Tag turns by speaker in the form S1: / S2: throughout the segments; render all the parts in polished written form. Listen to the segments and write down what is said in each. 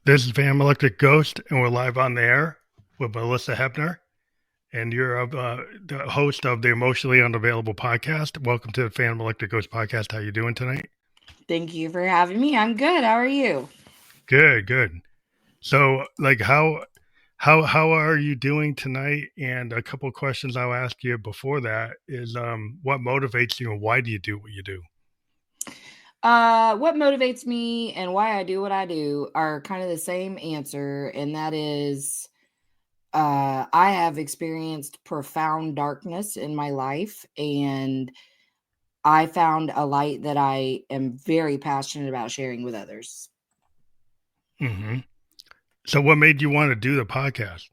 S1: This is Phantom Electric Ghost, and we're live on the air with Malisa Hepner, and you're the host of the Emotionally Unavailable Podcast. Welcome to the Phantom Electric Ghost Podcast. How you doing tonight?
S2: Thank you for having me. I'm good. How are you?
S1: Good, good. So, how are you doing tonight? And a couple of questions I'll ask you before that is, what motivates you, and why do you do what you do?
S2: What motivates me and why I do what I do are kind of the same answer, and that is I have experienced profound darkness in my life, and I found a light that I am very passionate about sharing with others.
S1: hmm So, what made you want to do the podcast?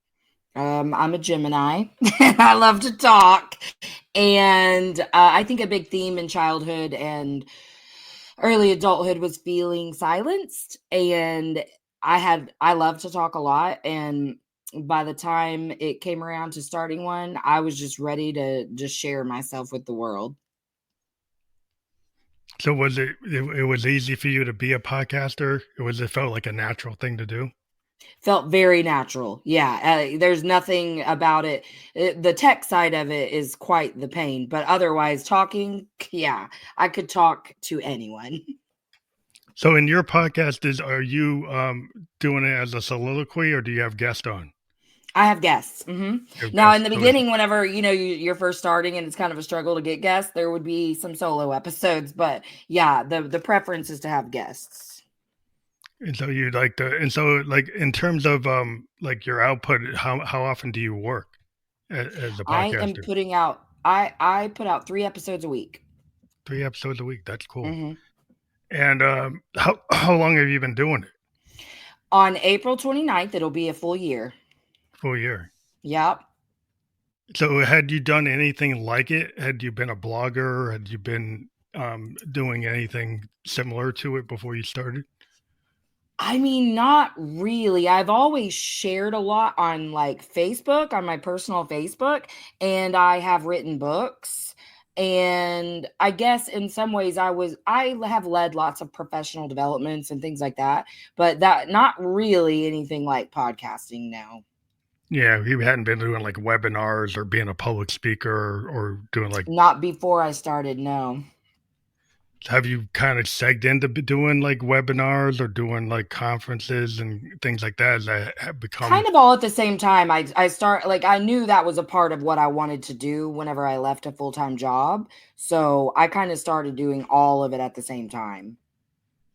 S2: I'm a Gemini, and I love to talk. And I think a big theme in childhood and early adulthood was feeling silenced. And I love to talk a lot. And by the time it came around to starting one, I was just ready to just share myself with the world.
S1: So, it was easy for you to be a podcaster? It felt like a natural thing to do?
S2: Felt very natural. Yeah, there's nothing about it. The tech side of it is quite the pain, but otherwise, talking, yeah, I could talk to anyone.
S1: So in your podcast, are you doing it as a soliloquy or do you have guests on?
S2: I have guests.
S1: You have
S2: Now, in
S1: guests.
S2: the
S1: So is,
S2: beginning, whenever you're first starting and it's kind of a struggle to get guests, there would be some solo episodes. But yeah, the preference is to have guests.
S1: and so you like to, and so like in terms of like your output, how often do you work as a
S2: I am
S1: podcaster?
S2: putting out. I put out 3 episodes a week.
S1: 3 episodes a week. That's cool.
S2: hmm
S1: And how long have you been doing it?
S2: On April 29th, it'll be a full year.
S1: Full year.
S2: Yep.
S1: So had you done anything like it? Had you been a blogger? Had you been doing anything similar to it before you started?
S2: I mean, not really. I've always shared a lot on like Facebook, on my personal Facebook, and I have written books. And I guess in some ways I have led lots of professional developments and things like that, but that not really anything like podcasting now.
S1: Yeah, you hadn't been doing like webinars or being a public speaker or doing like,
S2: Not before I started, no.
S1: have you kind of segged into doing like webinars or doing like conferences and things like that? Has that have become,
S2: Kind of all at the same time. I start like I knew that was a part of what I wanted to do whenever I left a full-time job. So I kind of started doing all of it at the same time.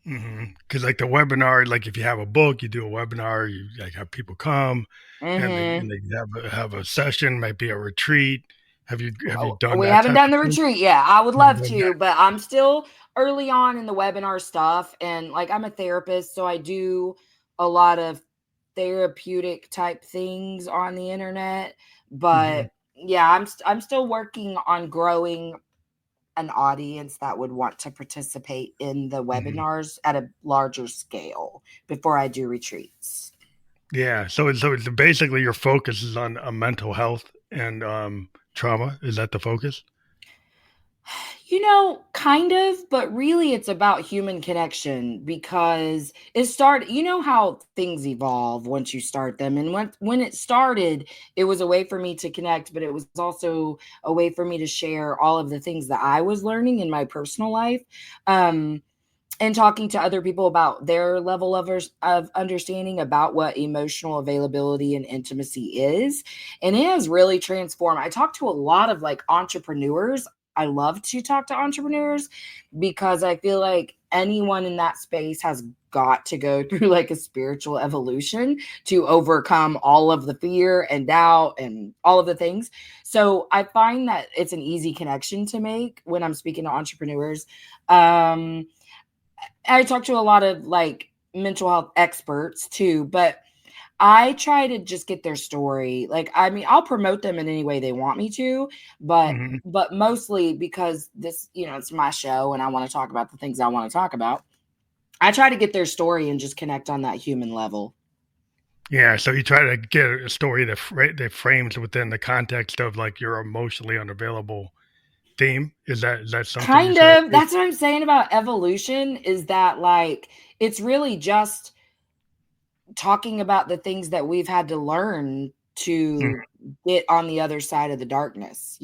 S1: because like the webinar, like if you have a book, you do a webinar, you like have people come and
S2: Mhm.
S1: they have a session, might be a retreat. Have you
S2: Oh,
S1: done
S2: we
S1: that
S2: haven't
S1: type
S2: done
S1: of
S2: the
S1: thing?
S2: retreat yet. I would
S1: Have you
S2: love
S1: done
S2: to, but I'm still early on in the webinar stuff. And like I'm a therapist, so I do a lot of therapeutic type things on the internet.
S1: that? Hmm.
S2: But yeah, I'm still working on growing an audience that would want to participate in the
S1: Hmm.
S2: webinars at a larger scale before I do retreats.
S1: Yeah. So it's basically your focus is on mental health and trauma. Is that the focus?
S2: Kind of, but really it's about human connection because how things evolve once you start them. And when it started, it was a way for me to connect, but it was also a way for me to share all of the things that I was learning in my personal life. Um, and talking to other people about their level of understanding about what emotional availability and intimacy is. And it has really transformed. I talk to a lot of like entrepreneurs. I love to talk to entrepreneurs because I feel like anyone in that space has got to go through like a spiritual evolution to overcome all of the fear and doubt and all of the things. So I find that it's an easy connection to make when I'm speaking to entrepreneurs. I talk to a lot of like mental health experts too, but I try to just get their story. Like, I mean, I'll promote them in any way they want me to, but
S1: Hmm.
S2: but mostly because it's my show and I want to talk about the things I want to talk about. I try to get their story and just connect on that human level.
S1: Yeah, so you try to get a story that frames within the context of like your emotionally unavailable theme. Is that something you
S2: Kind
S1: said?
S2: of. That's what I'm saying about evolution is that like it's really just talking about the things that we've had to learn
S1: Mm,
S2: to get on the other side of the darkness,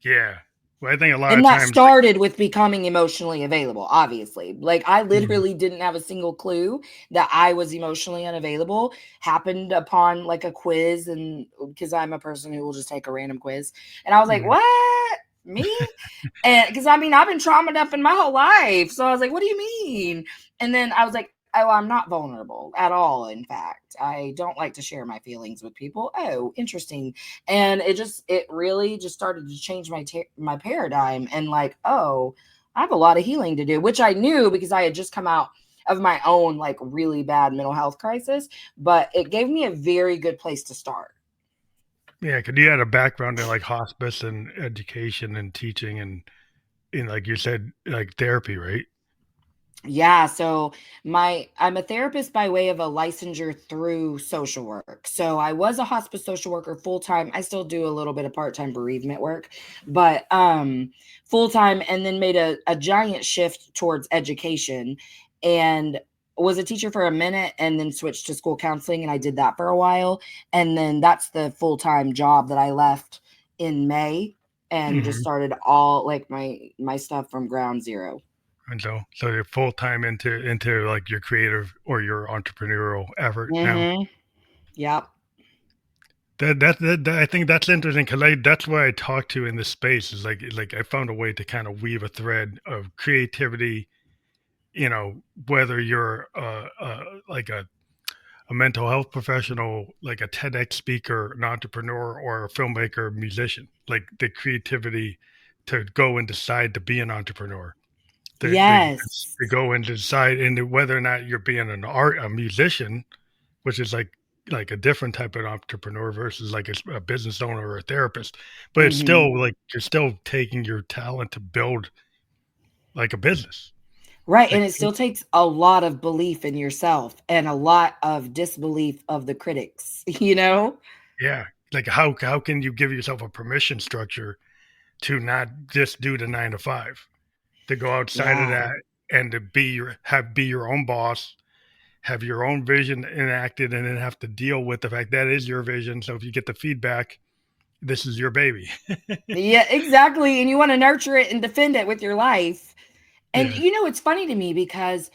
S1: yeah. Well, I think a lot of
S2: And that
S1: times, like,
S2: started with becoming emotionally available, obviously. Like, I
S1: mhm,
S2: literally didn't have a single clue that I was emotionally unavailable. Happened upon like a quiz, and because I'm a person who will just take a random quiz. And I was like,
S1: mhm,
S2: what? Me? And because I mean, I've been traumatized up in my whole life. So I was like, what do you mean? And then I was like, oh, I'm not vulnerable at all. In fact, I don't like to share my feelings with people. Oh, interesting. And it really just started to change my paradigm. And like, oh, I have a lot of healing to do, which I knew because I had just come out of my own like really bad mental health crisis. But it gave me a very good place to start.
S1: yeah, because you had a background in like hospice and education and teaching and in like you said, like therapy, right?
S2: Yeah, so my I'm a therapist by way of a licensure through social work. So I was a hospice social worker full time. I still do a little bit of part-time bereavement work, but full time, and then made a giant shift towards education, and was a teacher for a minute and then switched to school counseling, and I did that for a while. And then that's the full-time job that I left in May and just
S1: Hmm.
S2: started all like my stuff from ground zero.
S1: And so you're full time into like your creative or your entrepreneurial effort now.
S2: Mhm. Yep.
S1: That I think that's interesting because that's what I talk to in this space is like I found a way to kind of weave a thread of creativity. You know, whether you're like a mental health professional, like a TEDx speaker, an entrepreneur, or a filmmaker, musician, like the creativity to go and decide to be an entrepreneur,
S2: Yes.
S1: to go and decide into whether or not you're being a musician, which is like a different type of entrepreneur versus like a business owner or a therapist. But it's
S2: Mhm.
S1: still like you're still taking your talent to build like a business.
S2: Right,
S1: Like
S2: and it still takes a lot of belief in yourself and a lot of disbelief of the critics, you know?
S1: yeah, like how can you give yourself a permission structure to not just do the 9 to 5, to go outside of
S2: Yeah.
S1: that and to be your own boss, have your own vision enacted, and then have to deal with the fact that is your vision. So if you get the feedback, this is your baby.
S2: Yeah, exactly, and you wanna nurture it and defend it with your life. And,
S1: Yeah.
S2: it's funny to me because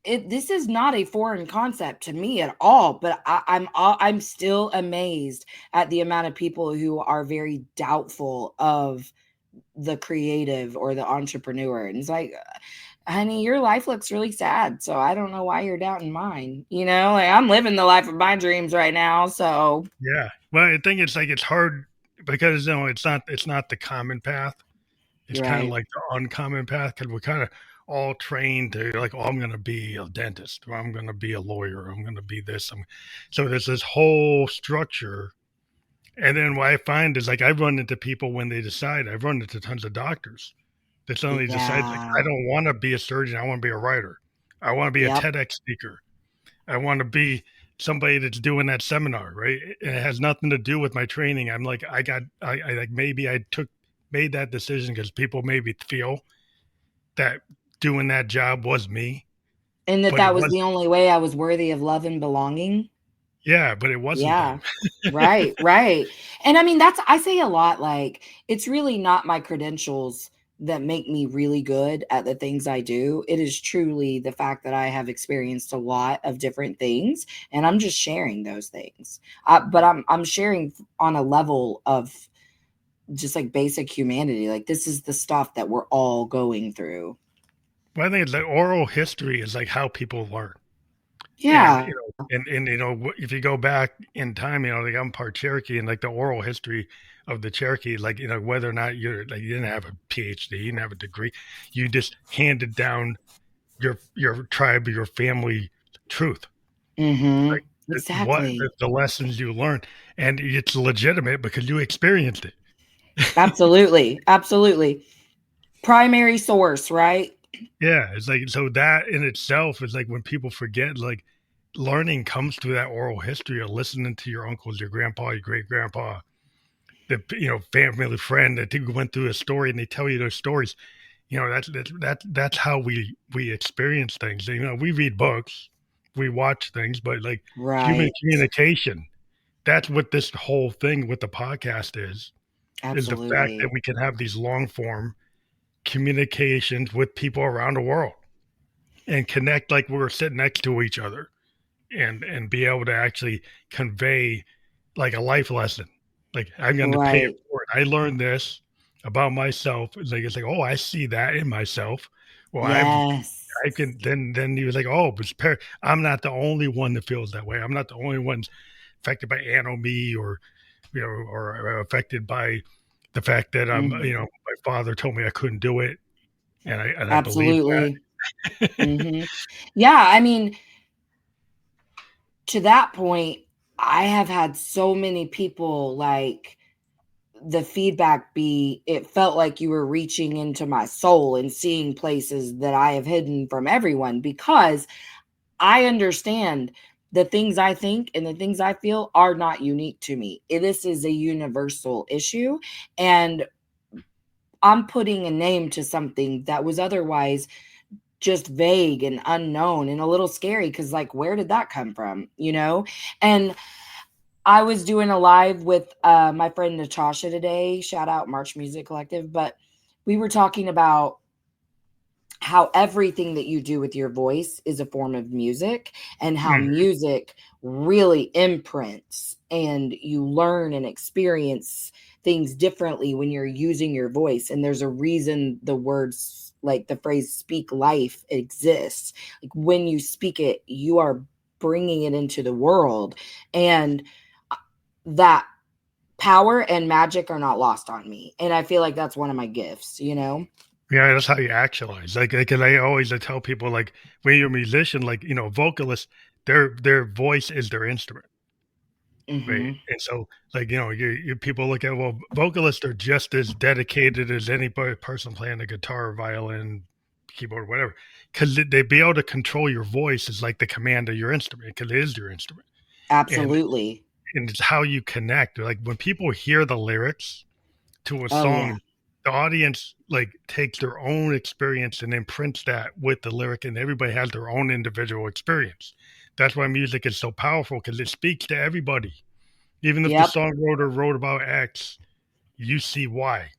S2: this is not a foreign concept to me at all, but I'm still amazed at the amount of people who are very doubtful of the creative or the entrepreneur. And it's like, honey, your life looks really sad. So I don't know why you're doubting mine. Like I'm living the life of my dreams right now. So
S1: Yeah. Well, I think it's like it's hard because it's not the common path. It's
S2: you're
S1: kind of
S2: right.
S1: like the uncommon path because we're kind of all trained to like, oh, I'm going to be a dentist, or I'm going to be a lawyer, or I'm going to be this. So there's this whole structure. And then what I find is like I've run into people when they decide. I've run into tons of doctors that suddenly decide like I
S2: Yeah.
S1: don't want to be a surgeon. I want to be a writer. I want to be a
S2: Yep.
S1: TEDx speaker. I want to be somebody that's doing that seminar, right? And it has nothing to do with my training. I'm like, I like maybe I made that decision because people maybe feel that doing that job was me,
S2: And that
S1: but it
S2: that was
S1: was,
S2: the only way I was worthy of love and belonging.
S1: yeah, but it wasn't
S2: Yeah.
S1: them.
S2: Right, right. And I mean, I say a lot like it's really not my credentials that make me really good at the things I do. It is truly the fact that I have experienced a lot of different things and I'm just sharing those things. But I'm sharing on a level of just like basic humanity. Like this is the stuff that we're all going through.
S1: Well, I think it's like oral history is like how people learn. And
S2: Yeah.
S1: if you go back in time, like I'm part Cherokee, and like the oral history of the Cherokee, like whether or not you didn't have a PhD, you didn't have a degree, you just handed down your tribe, your family truth,
S2: Mhm.
S1: like
S2: Exactly.
S1: the lessons you learned, and it's legitimate because you experienced it.
S2: Absolutely. Absolutely. Primary source, right?
S1: Yeah, it's like so that in itself is like when people forget, like learning comes through that oral history of listening to your uncles, your grandpa, your great grandpa, the family friend that went through a story and they tell you those stories. That's how we experience things. We read books, we watch things, but like human
S2: Right.
S1: communication, that's what this whole thing with the podcast is the fact that
S2: Absolutely.
S1: we can have these long form communications with people around the world and connect like we're sitting next to each other and be able to actually convey like a life lesson. Like I'm going to pay it
S2: Right.
S1: forward. I learned this about myself. It's like, oh, I see that in myself. Well,
S2: Yes.
S1: I can then he was like, oh, but I'm not the only one that feels that way. I'm not the only one affected by anomie or or affected by the fact that
S2: Mhm.
S1: my father told me I couldn't do it, and I believe
S2: Absolutely.
S1: that.
S2: Mhm. Yeah, I mean, to that point, I have had so many people, like, the feedback be, it felt like you were reaching into my soul and seeing places that I have hidden from everyone, because I understand the things I think and the things I feel are not unique to me. This is a universal issue, and I'm putting a name to something that was otherwise just vague and unknown and a little scary, because, like, where did that come from, And I was doing a live with my friend Natasha today, shout out March Music Collective, but we were talking about how everything that you do with your voice is a form of music, and how
S1: Mhm.
S2: music really imprints, and you learn and experience things differently when you're using your voice. And there's a reason the words, like the phrase speak life, exists. Like, when you speak it, you are bringing it into the world, and that power and magic are not lost on me. And I feel like that's one of my gifts.
S1: Yeah, that's how you actualize. Like, and I tell people like when you're a musician, like vocalists, their voice is their instrument, right?
S2: Hmm.
S1: And so, like you people look at well, vocalists are just as dedicated as any person playing the guitar, violin, keyboard, whatever, because they be able to control your voice is like the command of your instrument because it is your instrument, and
S2: Absolutely.
S1: and it's how you connect. Like when people hear the lyrics to a
S2: Oh, yeah.
S1: song, the audience like takes their own experience and imprints that with the lyric, and everybody has their own individual experience. That's why music is so powerful because it speaks to everybody. Even if the
S2: Yep.
S1: songwriter wrote about X, you see why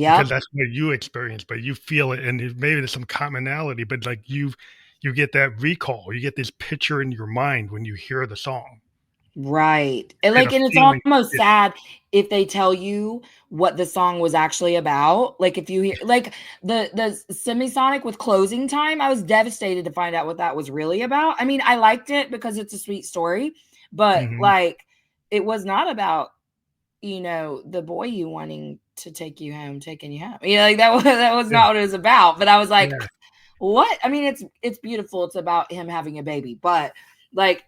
S1: because
S2: Yep.
S1: that's what you experience, but you feel it, and maybe there's some commonality, but like you get that recall, you get this picture in your mind when you hear the song,
S2: Right. And,
S1: and
S2: like,
S1: a
S2: and it's
S1: feeling.
S2: almost sad if they tell you what the song was actually about. Like, if you hear, like, the semisonic with Closing Time, I was devastated to find out what that was really about. I mean, I liked it because it's a sweet story, but,
S1: Mhm.
S2: like, it was not about, the boy you wanting to take you home, taking you home. Like, that was
S1: Yeah,
S2: not what it was about. But I was like,
S1: yeah,
S2: what? I mean, it's beautiful. It's about him having a baby, but, like,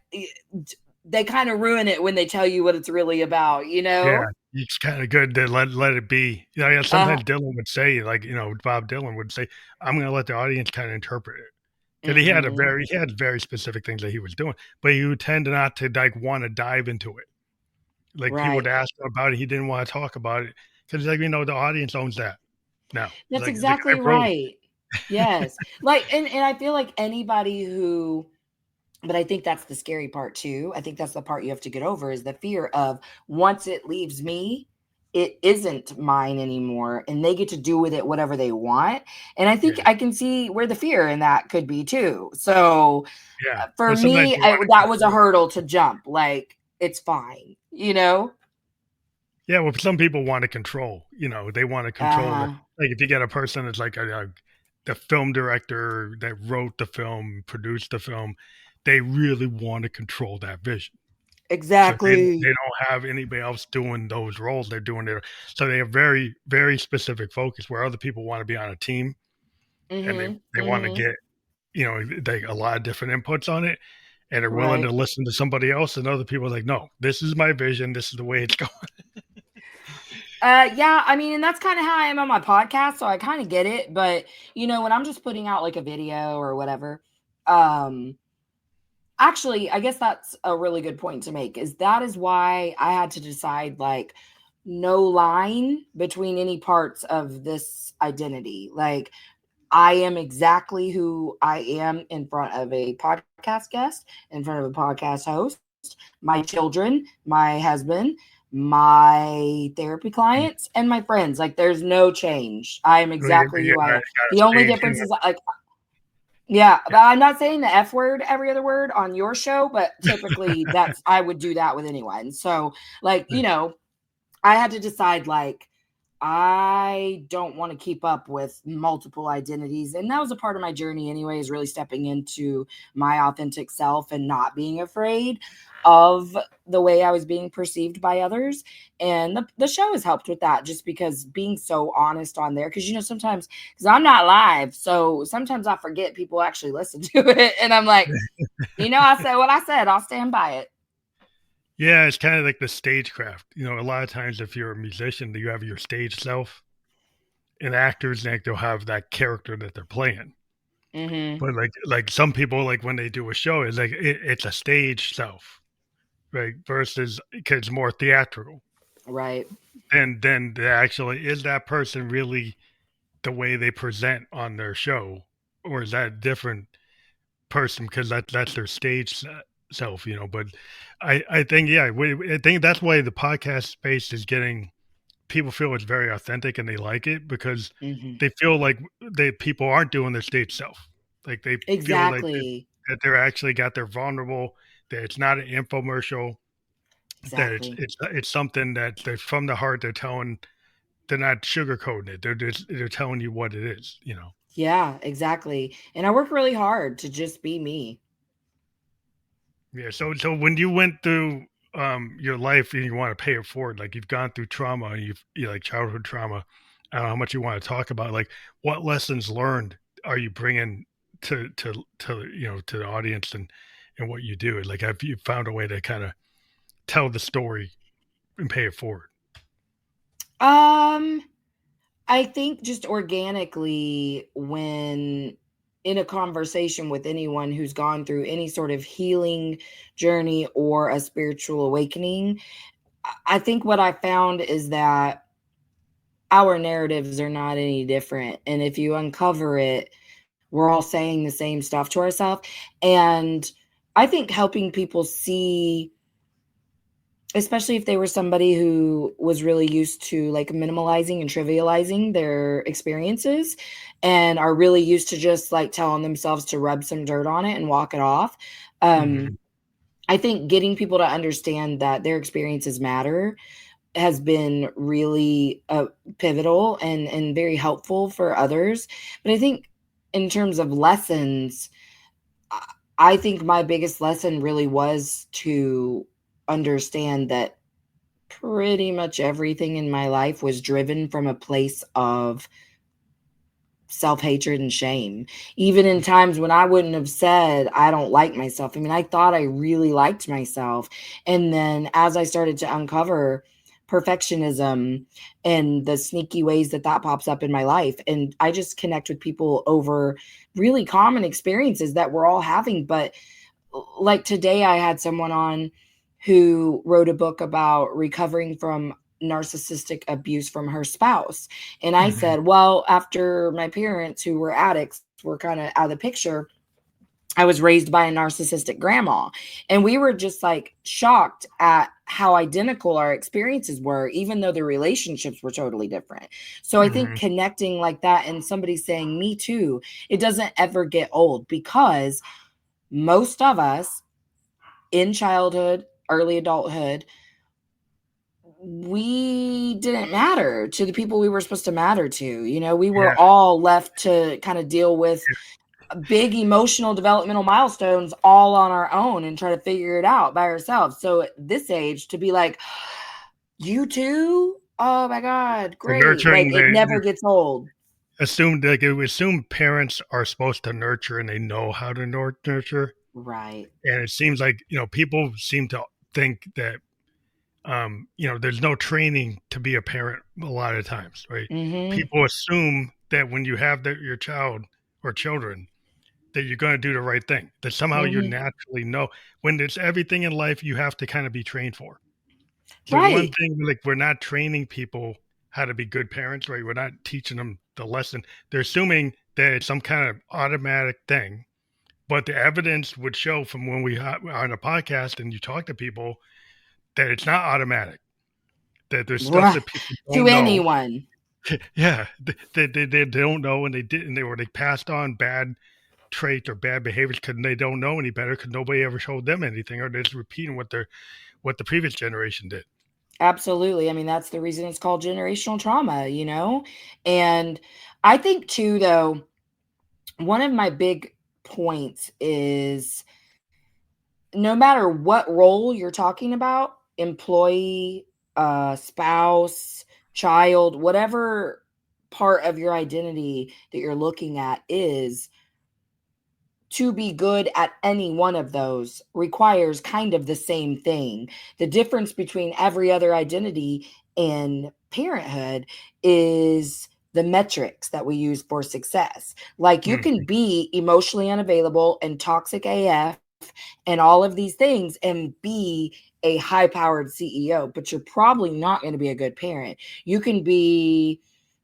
S2: they kind of ruin it when they tell you what it's really about.
S1: yeah. It's kinda good to let it be. Yeah,
S2: Uh,
S1: sometimes Dylan would say, like, Bob Dylan would say, "I'm gonna let the audience kinda interpret it," 'cause
S2: mhm.
S1: he had very specific things that he was doing, but he would tend not to, like, wanna dive into it. Like, people would
S2: Right.
S1: ask him about it, he didn't wanna talk about it 'cause, like, the audience owns that now.
S2: That's
S1: Like, I
S2: exactly
S1: wrote
S2: right. Yes. Like, and I feel like anybody who, but I think that's the scary part too. I think that's the part you have to get over, is the fear of, once it leaves me, it isn't mine anymore, and they get to do with it whatever they want. And I think
S1: yeah,
S2: I can see where the fear in that could be too. So,
S1: yeah.
S2: for
S1: Well, sometimes
S2: me,
S1: you wanna
S2: that was a
S1: control.
S2: hurdle to jump. Like, it's fine.
S1: Yeah, well, some people wanna control, they wanna control the
S2: Uh-huh.
S1: like, if you get a person that's like the film director that wrote the film, produced the film, they really wanna control that vision. So they
S2: Exactly.
S1: don't have anybody else doing those roles, they're doing their so they have very, very specific focus where other people wanna be on a team, and
S2: Mhm.
S1: they wanna
S2: Mhm.
S1: get, they a lot of different inputs on it, and they're willing to
S2: Right.
S1: listen to somebody else, and other people are like, "No, this is my vision, this is the way it's going."
S2: Yeah, I mean, and that's kind of how I am on my podcast, so I kind of get it. But, when I'm just putting out like a video or whatever, um, actually, I guess that's a really good point to make. Is that is why I had to decide, like, no line between any parts of this identity. Like, I am exactly who I am in front of a podcast guest, in front of a podcast host, my children, my husband, my therapy
S1: Mm.
S2: clients, and my friends. Like there's no change. I am
S1: Well, you,
S2: exactly
S1: you
S2: who I am.
S1: got a
S2: The only
S1: stage,
S2: difference is like yeah, but I'm not saying the F word every other word on your show, but typically that's I would do that with anyone. So like,
S1: yeah.
S2: I had to decide like I don't want to keep up with multiple identities. And that was a part of my journey anyway, is really stepping into my authentic self and not being afraid of the way I was being perceived by others. And the show has helped with that just because being so honest on there. Cause sometimes because I'm not live. So sometimes I forget people actually listen to it. And I'm like, I said what I said, I'll stand by it.
S1: Yeah, it's kind of like the stagecraft. A lot of times if you're a musician, you have your stage self, and actors, like they'll have that character that they're playing.
S2: Mm-hmm.
S1: But like some people, like when they do a show, it's like it's a stage self, right? Versus because it's more theatrical.
S2: Right.
S1: And then actually is that person really the way they present on their show, or is that a different person because that's their stage self, But I think yeah, I think that's why the podcast space is getting people feel it's very authentic and they like it because
S2: Mm-hmm.
S1: they feel like they people aren't doing their stage self, like they feel like
S2: Exactly.
S1: that they're actually got their vulnerable, that it's not an infomercial, that
S2: Exactly.
S1: it's something that they're from the heart. They're telling, they're not sugarcoating it. They're telling you what it is.
S2: Yeah, exactly. And I work really hard to just be me.
S1: Yeah. So when you went through your life and you want to pay it forward, like you've gone through trauma and you like childhood trauma. I don't know how much you want to talk about. Like what lessons learned are you bringing to the audience and what you do? Like have you found a way to kind of tell the story and pay it forward?
S2: Um, I think just organically when in a conversation with anyone who's gone through any sort of healing journey or a spiritual awakening, I think what I found is that our narratives are not any different. And if you uncover it, we're all saying the same stuff to ourselves. And I think helping people see, especially if they were somebody who was really used to like minimalizing and trivializing their experiences and are really used to just like telling themselves to rub some dirt on it and walk it off.
S1: Hmm.
S2: Um, I think getting people to understand that their experiences matter has been really pivotal and very helpful for others. But I think in terms of lessons, I think my biggest lesson really was to understand that pretty much everything in my life was driven from a place of self-hatred and shame. Even in times when I wouldn't have said I don't like myself. I mean, I thought I really liked myself. And then as I started to uncover perfectionism and the sneaky ways that that pops up in my life, and I just connect with people over really common experiences that we're all having. But like today I had someone on who wrote a book about recovering from narcissistic abuse from her spouse. And I
S1: Hmm.
S2: said, well, after my parents who were addicts were kind of out of the picture, I was raised by a narcissistic grandma. And we were just like shocked at how identical our experiences were, even though the relationships were totally different. So I think
S1: Hmm.
S2: connecting like that and somebody saying, me too, it doesn't ever get old because most of us in childhood, early adulthood, we didn't matter to the people we were supposed to matter to. We
S1: Yeah.
S2: were all left to kind of deal with big emotional developmental milestones all on our own and try to figure it out by ourselves. So at this age, to be like, you too? Oh my God,
S1: The
S2: great. Like
S1: nurturing,
S2: it
S1: they
S2: never gets old.
S1: assume like it would assume parents are supposed to nurture and they know how to nurture.
S2: Right.
S1: And it seems like, people seem to think that, there's no training to be a parent a lot of times, right?
S2: Mm-hmm.
S1: People assume that when you have your child or children, that you're going to do the right thing, that somehow you
S2: Mm-hmm.
S1: naturally know when there's everything in life you have to kind of be trained for. So one
S2: Right.
S1: thing, like we're not training people how to be good parents, right? We're not teaching them the lesson. They're assuming that it's some kind of automatic thing. But the evidence would show from when we are on a podcast and you talk to people that it's not automatic. That there's stuff
S2: Right.
S1: that people
S2: To
S1: don't know.
S2: anyone.
S1: Yeah, they don't know, and they didn't. They passed on bad traits or bad behaviors because they don't know any better because nobody ever showed them anything, or they're just repeating what the previous generation did.
S2: Absolutely. I mean, that's the reason it's called generational trauma, you know? And I think too, though, one of my big points is no matter what role you're talking about, employee, spouse, child, whatever part of your identity that you're looking at is, to be good at any one of those requires kind of the same thing. The difference between every other identity and parenthood is the metrics that we use for success. Like you can
S1: Mhm.
S2: be emotionally unavailable and toxic AF and all of these things and be a high powered CEO, but you're probably not going to be a good parent. You can be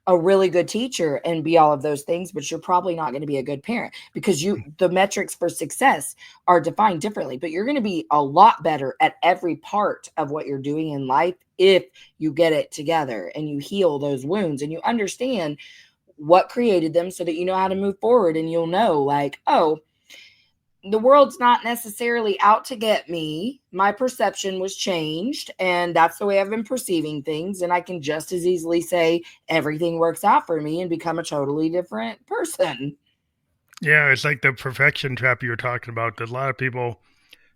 S2: a really good teacher and be all of those things, but you're probably not going to be a good parent because the metrics for success are defined differently. But you're going to be a lot better at every part of what you're doing in life if you get it together and you heal those wounds and you understand what created them so that you know how to move forward, and you'll know like, oh, the world's not necessarily out to get me. My perception was changed, and that's the way I've been perceiving things. And I can just as easily say everything works out for me and become a totally different person.
S1: Yeah, it's like the perfection trap you were talking about. That a lot of people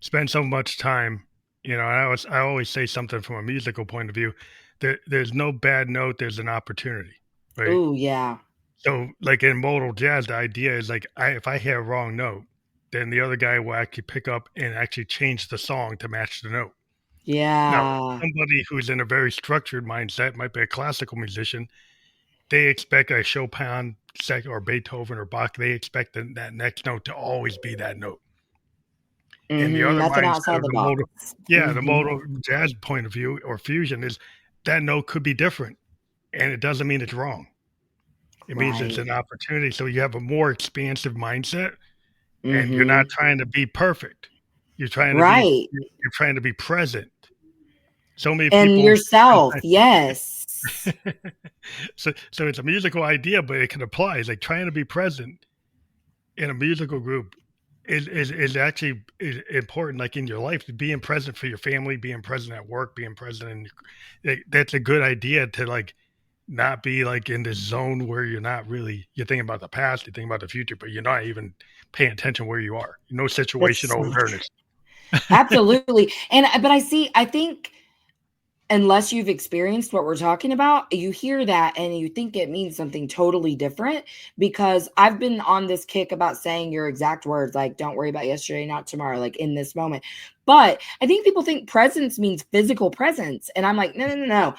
S1: spend so much time. I always say something from a musical point of view. There's no bad note. There's an opportunity, right?
S2: Oh, yeah.
S1: So, like in modal jazz, the idea is like if I hear a wrong note, then the other guy will actually pick up and actually change the song to match the note. Now,
S2: Yeah.
S1: somebody who's in a very structured mindset might be a classical musician. They expect a Chopin or Beethoven or Bach. They expect that next note to always be that note. And the other
S2: Nothing
S1: mindset
S2: outside
S1: of
S2: the
S1: the
S2: box.
S1: modal, yeah, the
S2: Hmm.
S1: modal jazz point of view or fusion is that note could be different, and it doesn't mean it's wrong. It means it's
S2: Right.
S1: an opportunity. So you have a more expansive mindset, and you're not
S2: Hmm.
S1: trying to be perfect.
S2: Right.
S1: You're trying to be present. So many
S2: And
S1: people
S2: yourself.
S1: sometimes
S2: Yes.
S1: so it's a musical idea, but it can apply. It's like trying to be present in a musical group is actually is important, like in your life, being present for your family, being present at work, being present in that's a good idea to like not be like in this zone where you're thinking about the past, you're thinking about the future, but you're not even paying attention where you are. No
S2: That's
S1: situational
S2: so true.
S1: awareness.
S2: Absolutely. And but I think unless you've experienced what we're talking about, you hear that and you think it means something totally different, because I've been on this kick about saying your exact words, like, don't worry about yesterday, not tomorrow, like in this moment. But I think people think presence means physical presence. And I'm like, no, no, no, no.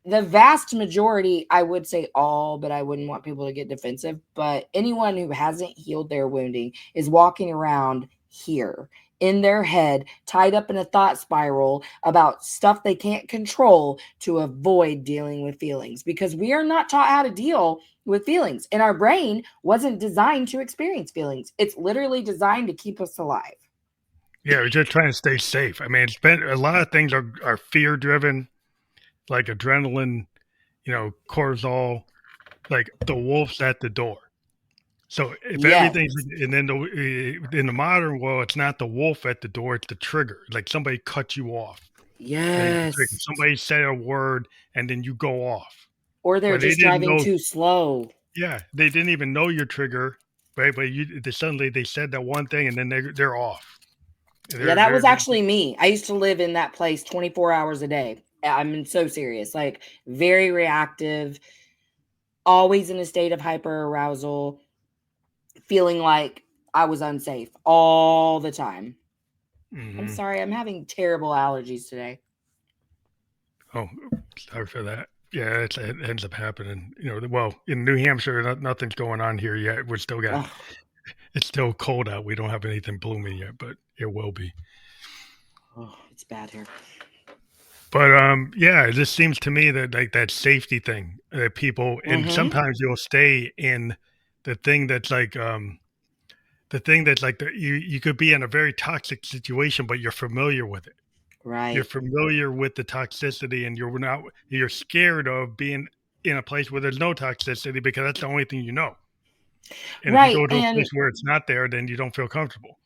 S2: The vast majority, I would say all, but I wouldn't want people to get defensive. But anyone who hasn't healed their wounding is walking around here in their head, tied up in a thought spiral about stuff they can't control to avoid dealing with feelings, because we are not taught how to deal with feelings. And our brain wasn't designed to experience feelings, it's literally designed to keep us alive.
S1: Yeah, we're just trying to stay safe. I mean, it's been a lot of things are fear driven, like adrenaline, cortisol, like the wolf's at the door. So if
S2: Yes.
S1: everything's and then in the modern world, it's not the wolf at the door; it's the trigger. Like somebody cut you off, and it's the trigger.
S2: Yes.
S1: Somebody said a word, and then you go off.
S2: Or they're
S1: But they
S2: just
S1: didn't
S2: driving
S1: know.
S2: too slow.
S1: Yeah, they didn't even know your trigger, right? But suddenly they said that one thing, and then they're off.
S2: Yeah,
S1: They're
S2: that
S1: they're,
S2: was
S1: they're
S2: actually me. I used to live in that place 24 hours a day. I'm so serious. Like very reactive, always in a state of hyper arousal, feeling like I was unsafe all the time. I'm
S1: hmm
S2: sorry, I'm having terrible allergies today.
S1: Oh, sorry for that. Yeah, it ends up happening. Well, in New Hampshire, nothing's going on here yet.
S2: Oh,
S1: It's still cold out. We don't have anything blooming yet, but it will be.
S2: oh, it's bad here.
S1: But yeah, it just seems to me that like that safety thing that people, and
S2: Mm-hmm.
S1: sometimes you'll stay in the thing that's like the thing that's like you could be in a very toxic situation, but you're familiar with it. You're
S2: Right.
S1: familiar with the toxicity, and you're scared of being in a place where there's no toxicity because that's the only thing you know. And if you
S2: Right.
S1: go to a place
S2: And
S1: where it's not there, then you don't feel comfortable.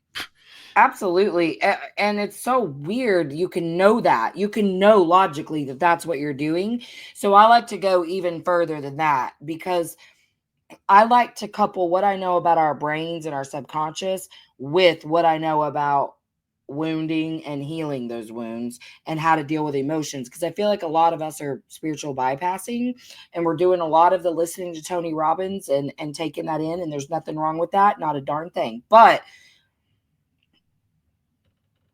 S2: absolutely. And it's so weird. You can know that. You can know logically that that's what you're doing. So I like to go even further than that because I like to couple what I know about our brains and our subconscious with what I know about wounding and healing those wounds and how to deal with emotions. Because I feel like a lot of us are spiritual bypassing and we're doing a lot of the listening to Tony Robbins and taking that in. And there's nothing wrong with that, not a darn thing. But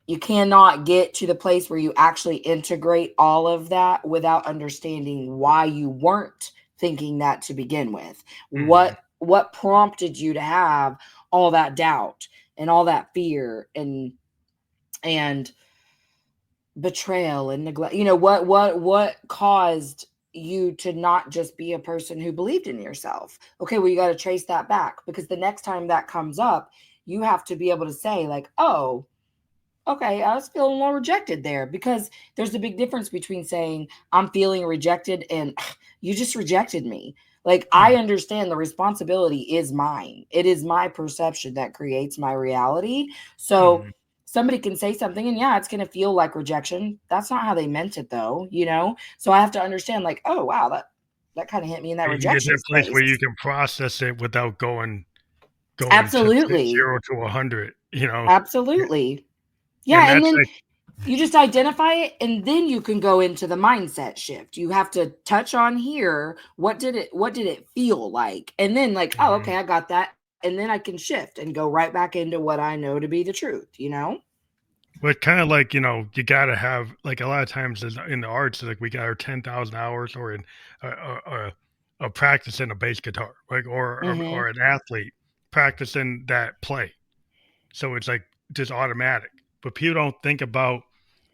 S2: you cannot get to the place where you actually integrate all of that without understanding why you weren't thinking that to begin with.
S1: Mhm,
S2: What prompted you to have all that doubt and all that fear and betrayal and neglect? What caused you to not just be a person who believed in yourself? Okay, well, you got to trace that back because the next time that comes up, you have to be able to say like, "Oh, okay, I was feeling more rejected there," because there's a big difference between saying I'm feeling rejected and you just rejected me. Like I
S1: mhm,
S2: understand the responsibility is mine. It is my perception that creates my reality. So
S1: mhm.
S2: somebody can say something and yeah, it's going to feel like rejection. That's not how they meant it though. So I have to understand like, oh wow, that kind of hit me in that
S1: And you get to
S2: rejection
S1: a place
S2: space.
S1: where you can process it without going to
S2: Absolutely.
S1: 0 to 100, you know?
S2: Absolutely.
S1: And
S2: Yeah, and
S1: that's
S2: then
S1: like
S2: you just identify it and then you can go into the mindset shift. You have to touch on here, what did it feel like? And then like, oh,
S1: mhm.
S2: okay, I got that. And then I can shift and go right back into what I know to be the truth?
S1: But kinda like, you gotta have like, a lot of times in the arts, like, we got our 10,000 hours or in practicing a bass guitar, like, or
S2: Mhm.
S1: an athlete practicing that play. So it's, like, just automatic. But people don't think about,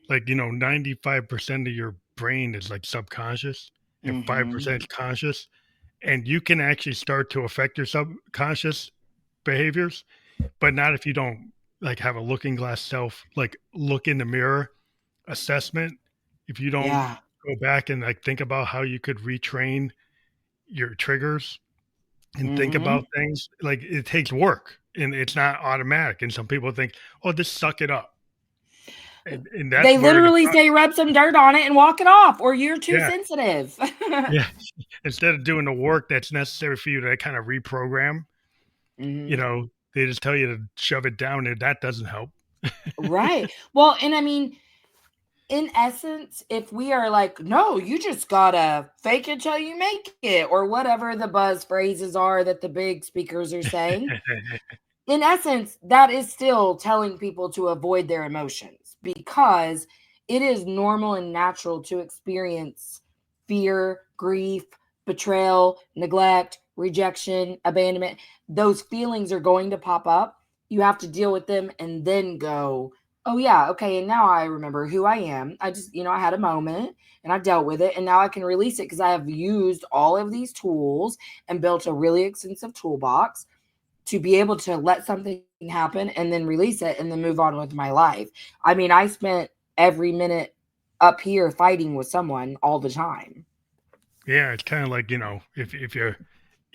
S1: like, 95% of your brain is, like, subconscious and
S2: Mhm.
S1: 5% is conscious, and you can actually start to affect your subconscious behaviors, but not if you don't, like, have a looking glass self, like, look in the mirror assessment. If you don't
S2: Yeah.
S1: go back and, like, think about how you could retrain your triggers and think about
S2: Mhm.
S1: things, like, it takes work and it's not automatic, and some people think, "Oh, just suck it up." And that's
S2: They
S1: where the
S2: literally say rub some dirt on it and walk it off or you're too
S1: yeah,
S2: sensitive.
S1: yeah. Instead of doing the work that's necessary for you to kind of reprogram,
S2: Mhm.
S1: they just tell you to shove it down and that doesn't help.
S2: Right. Well, and I mean, in essence, if we are like, no, you just gotta fake it till you make it, or whatever the buzz phrases are that the big speakers are saying, in essence, that is still telling people to avoid their emotions because it is normal and natural to experience fear, grief, betrayal, neglect, rejection, abandonment. Those feelings are going to pop up. You have to deal with them and then go, oh, yeah, okay. And now I remember who I am. I just, I had a moment and I dealt with it. And now I can release it because I have used all of these tools and built a really extensive toolbox to be able to let something happen and then release it and then move on with my life. I mean, I spent every minute up here fighting with someone all the time.
S1: Yeah, it's kinda like, if you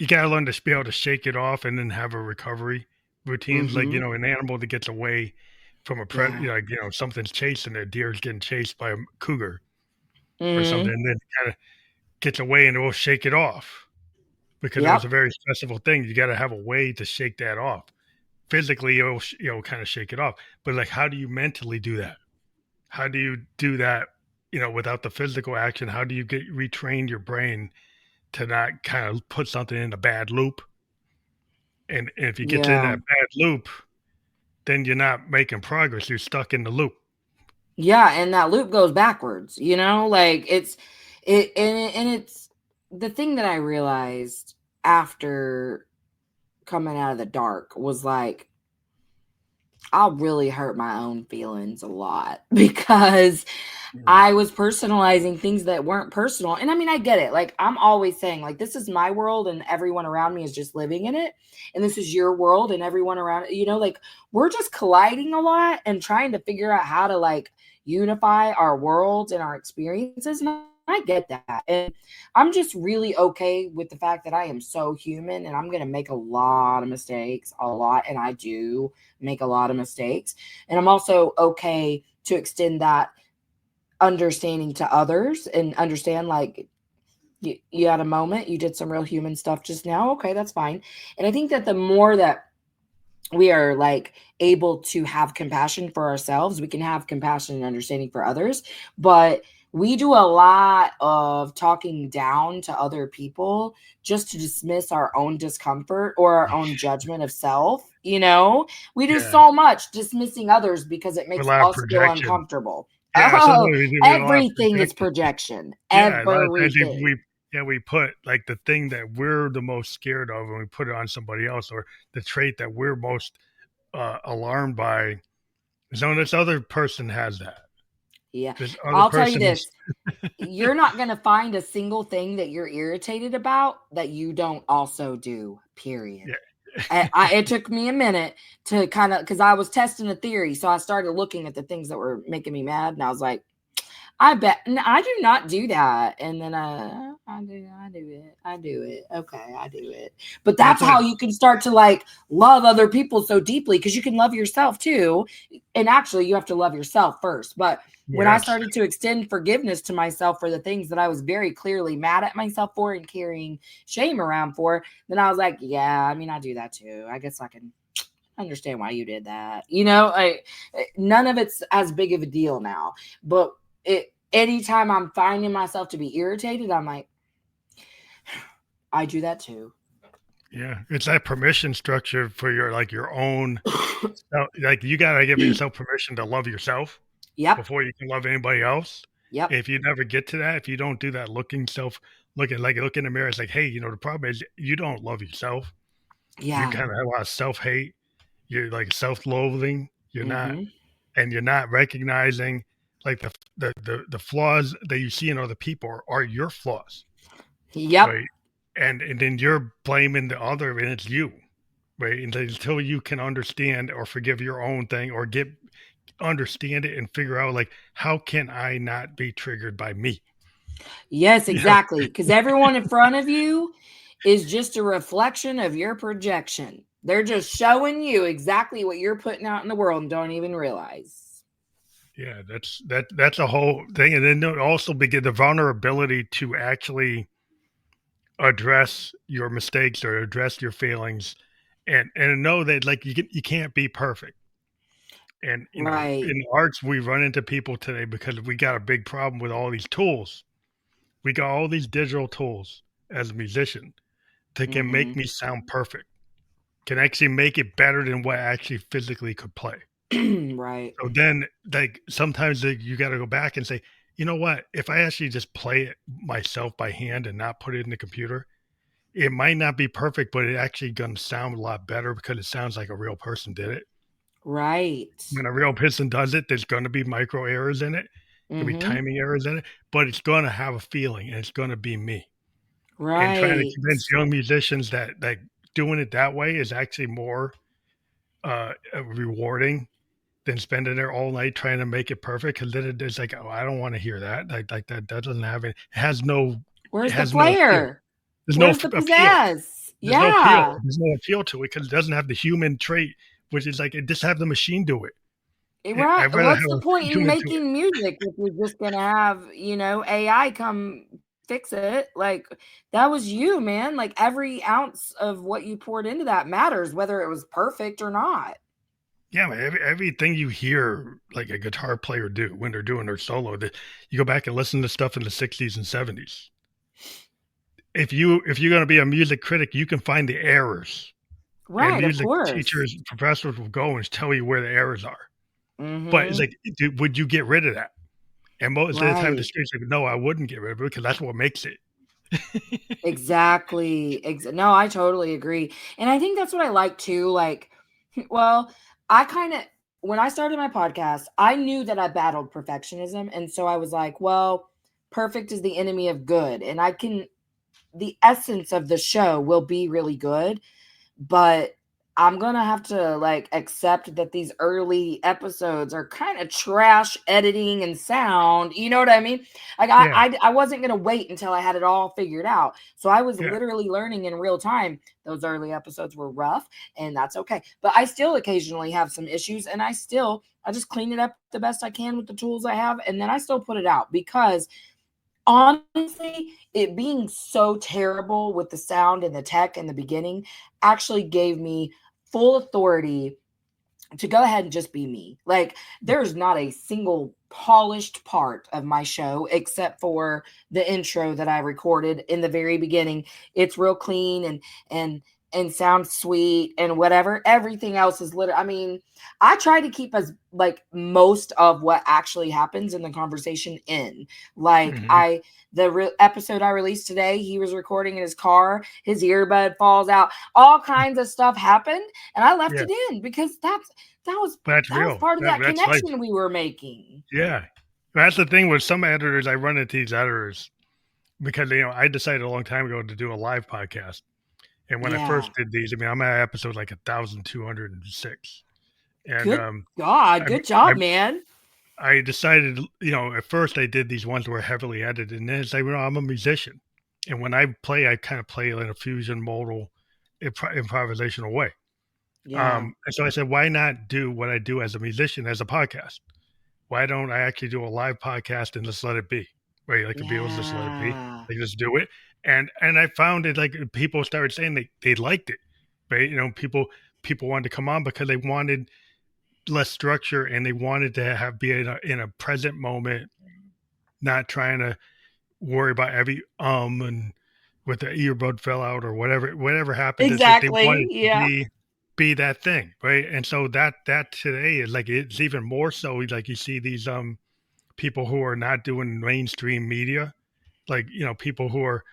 S1: gotta learn to be able to shake it off and then have a recovery routines, like,
S2: Mhm.
S1: an animal that gets away from a
S2: Yeah.
S1: like, something's chasing a deer's getting chased by a cougar or something,
S2: Mhm.
S1: and then kinda gets away and it will shake it off because it was a
S2: Yep.
S1: very stressful thing. You gotta have a way to shake that off. Physically, it'll kinda shake it off, but, like, how do you mentally do that? How do you do that, without the physical action? How do you retrain your brain to not kind of put something in a bad loop? And if you get in
S2: Yeah.
S1: that bad loop, then you're not making progress. You're stuck in the loop.
S2: Yeah, and that loop goes backwards, like it's the thing that I realized after coming out of the dark was like I'll really hurt my own feelings a lot because
S1: Mm.
S2: I was personalizing things that weren't personal. And I mean, I get it. Like, I'm always saying, like, this is my world and everyone around me is just living in it. And this is your world and everyone around it, like, we're just colliding a lot and trying to figure out how to, like, unify our worlds and our experiences. And I get that. And I'm just really okay with the fact that I am so human and I'm going to make a lot of mistakes, a lot. And I do make a lot of mistakes. And I'm also okay to extend that understanding to others and understand, like, you had a moment, you did some real human stuff just now, okay, that's fine. And I think that the more that we are, like, able to have compassion for ourselves, we can have compassion and understanding for others. But we do a lot of talking down to other people just to dismiss our own discomfort or our own judgment of self. We do
S1: Yeah,
S2: so much dismissing others because it
S1: a
S2: makes
S1: lot of
S2: us feel
S1: projection.
S2: uncomfortable.
S1: Yeah,
S2: Oh,
S1: sometimes we do a lot of
S2: everything is
S1: projection.
S2: projection,
S1: Yeah, a lot of times
S2: everything.
S1: we put, like, the thing that we're the most scared of, and we put it on somebody else, or the trait that we're most, alarmed by. So this other person has that.
S2: Yeah,
S1: This other
S2: I'll tell you
S1: person is.
S2: this, you're not going to find a single thing that you're irritated about that you don't also do, period.
S1: Yeah.
S2: It took me a minute to kind of, because I was testing a theory, so I started looking at the things that were making me mad, and I was like, I bet I do not do that. And then I do it. Okay, I do it. But
S1: That's
S2: that's
S1: what.
S2: how you can start to, like, love other people so deeply, because you can love yourself too. And actually, you have to love yourself first. But when I
S1: Yes.
S2: started to extend forgiveness to myself for the things that I was very clearly mad at myself for and carrying shame around for, then I was like, yeah, I mean, I do that too. I guess I can understand why you did that. None of it's as big of a deal now. But anytime I'm finding myself to be irritated, I'm like, I do that too.
S1: Yeah, it's that permission structure for your own. Like, you gotta give yourself permission to love yourself
S2: Yep.
S1: before you can love anybody else.
S2: Yep.
S1: If you never get to that, if you don't do that, look in the mirror, it's like, hey, the problem is you don't love yourself. You
S2: Yeah.
S1: kind of have a lot of self hate. You're like self-loathing.
S2: Mm-hmm.
S1: You're not recognizing, like, the flaws that you see in other people are your flaws,
S2: Yep.
S1: right? And then you're blaming the other, and it's you, right? And until you can understand or forgive your own thing, or get understand it and figure out, like, how can I not be triggered by me?
S2: Yes,
S1: You know,
S2: exactly. Because everyone in front of you is just a reflection of your projection. They're just showing you exactly what you're putting out in the world and don't even realize.
S1: yeah, that's a whole thing. And then there'll also begin the vulnerability to actually address your mistakes or address your feelings, and know that, like, you can't be perfect. And
S2: Right.
S1: in the arts, we run into people today because we got a big problem with all these tools. We got all these digital tools as a musician that can make me sound perfect, can actually make it better than what I actually physically could play.
S2: Right.
S1: So then, like, sometimes, like, you got to go back and say, you know what? If I actually just play it myself by hand and not put it in the computer, it might not be perfect, but it actually gonna sound a lot better because it sounds like a real person did it.
S2: Right.
S1: When a real person does it, there's gonna be micro errors in it, gonna be
S2: Mm-hmm.
S1: timing errors in it, but it's gonna have a feeling, and it's gonna be me. And trying to
S2: Right.
S1: convince young musicians that doing it that way is actually more, rewarding than spending there all night trying to make it perfect, because then it's like, "Oh, I don't wanna hear that." That doesn't have it it
S2: Where's the
S1: has no appeal.
S2: flair?
S1: There's no
S2: Where's
S1: f
S2: the
S1: appeal.
S2: pizzazz? Yeah.
S1: There's no appeal to it because it doesn't have the human trait, which is like, just have the machine do it.
S2: Right.
S1: I'd rather
S2: What's
S1: have
S2: the
S1: a
S2: point in
S1: human do it.
S2: making music if you're just gonna have, AI come fix it? Like, that was you, man. Like, every ounce of what you poured into that matters, whether it was perfect or not.
S1: Yeah, man, everything you hear, like, a guitar player do when they're doing their solo, that you go back and listen to stuff in the '60s and '70s. If you're gonna be a music critic, you can find the errors, and
S2: Right, of
S1: music
S2: course.
S1: teachers, professors will go and tell you where the errors are. But it's
S2: Mhm.
S1: like, would you get rid of that? And most of the time, the
S2: Right.
S1: student's like, "No, I wouldn't get rid of it because that's what makes it."
S2: Exactly. No, I totally agree. And I think that's what I like too. Like, well, I kind of when I started my podcast, I knew that I battled perfectionism. And so I was like, well, perfect is the enemy of good. And the essence of the show will be really good, but I'm gonna have to like accept that these early episodes are kind of trash editing and sound. You know what I mean? Like
S1: Yeah,
S2: I wasn't gonna wait until I had it all figured out. So I was
S1: yeah,
S2: literally learning in real time. Those early episodes were rough, and that's okay. But I still occasionally have some issues, and I just clean it up the best I can with the tools I have, and then I still put it out because honestly, it being so terrible with the sound and the tech in the beginning actually gave me full authority to go ahead and just be me. Like, there's not a single polished part of my show except for the intro that I recorded in the very beginning. It's real clean and sounds sweet and whatever. Everything else is literally, I mean, I try to keep as like most of what actually happens in the conversation in. Like
S1: hmm
S2: episode I released today, he was recording in his car, his earbud falls out, all kinds of stuff happened, and I left
S1: yeah.
S2: it in because that was
S1: But that's
S2: that was
S1: real.
S2: part of that
S1: That's life.
S2: connection we were making.
S1: Yeah, that's the thing with some editors. I run into these editors because I decided a long time ago to do a live podcast, and when I
S2: Yeah.
S1: first did these, I mean, I'm at episode like 1,206, and
S2: Good God.
S1: I
S2: Good
S1: I
S2: job, man.
S1: I decided, at first I did these ones that were heavily edited, and then it's like, I'm a musician, and when I play, I kind of play in a fusion modal, improvisational way.
S2: Yeah.
S1: And so I said, why not do what I do as a musician as a podcast? Why don't I actually do a live podcast and just let it be? Right, like the Beatles, just let it be.
S2: Yeah.
S1: They just do it, and I found it like people started saying they liked it, right? People wanted to come on because they wanted less structure and they wanted to be in a present moment, not trying to worry about every and with the earbud fell out or whatever happened. It's like they
S2: Exactly.
S1: wanted to
S2: Yeah.
S1: be that thing, right? And so that today is like it's even more so. Like you see these people who are not doing mainstream media, like people who are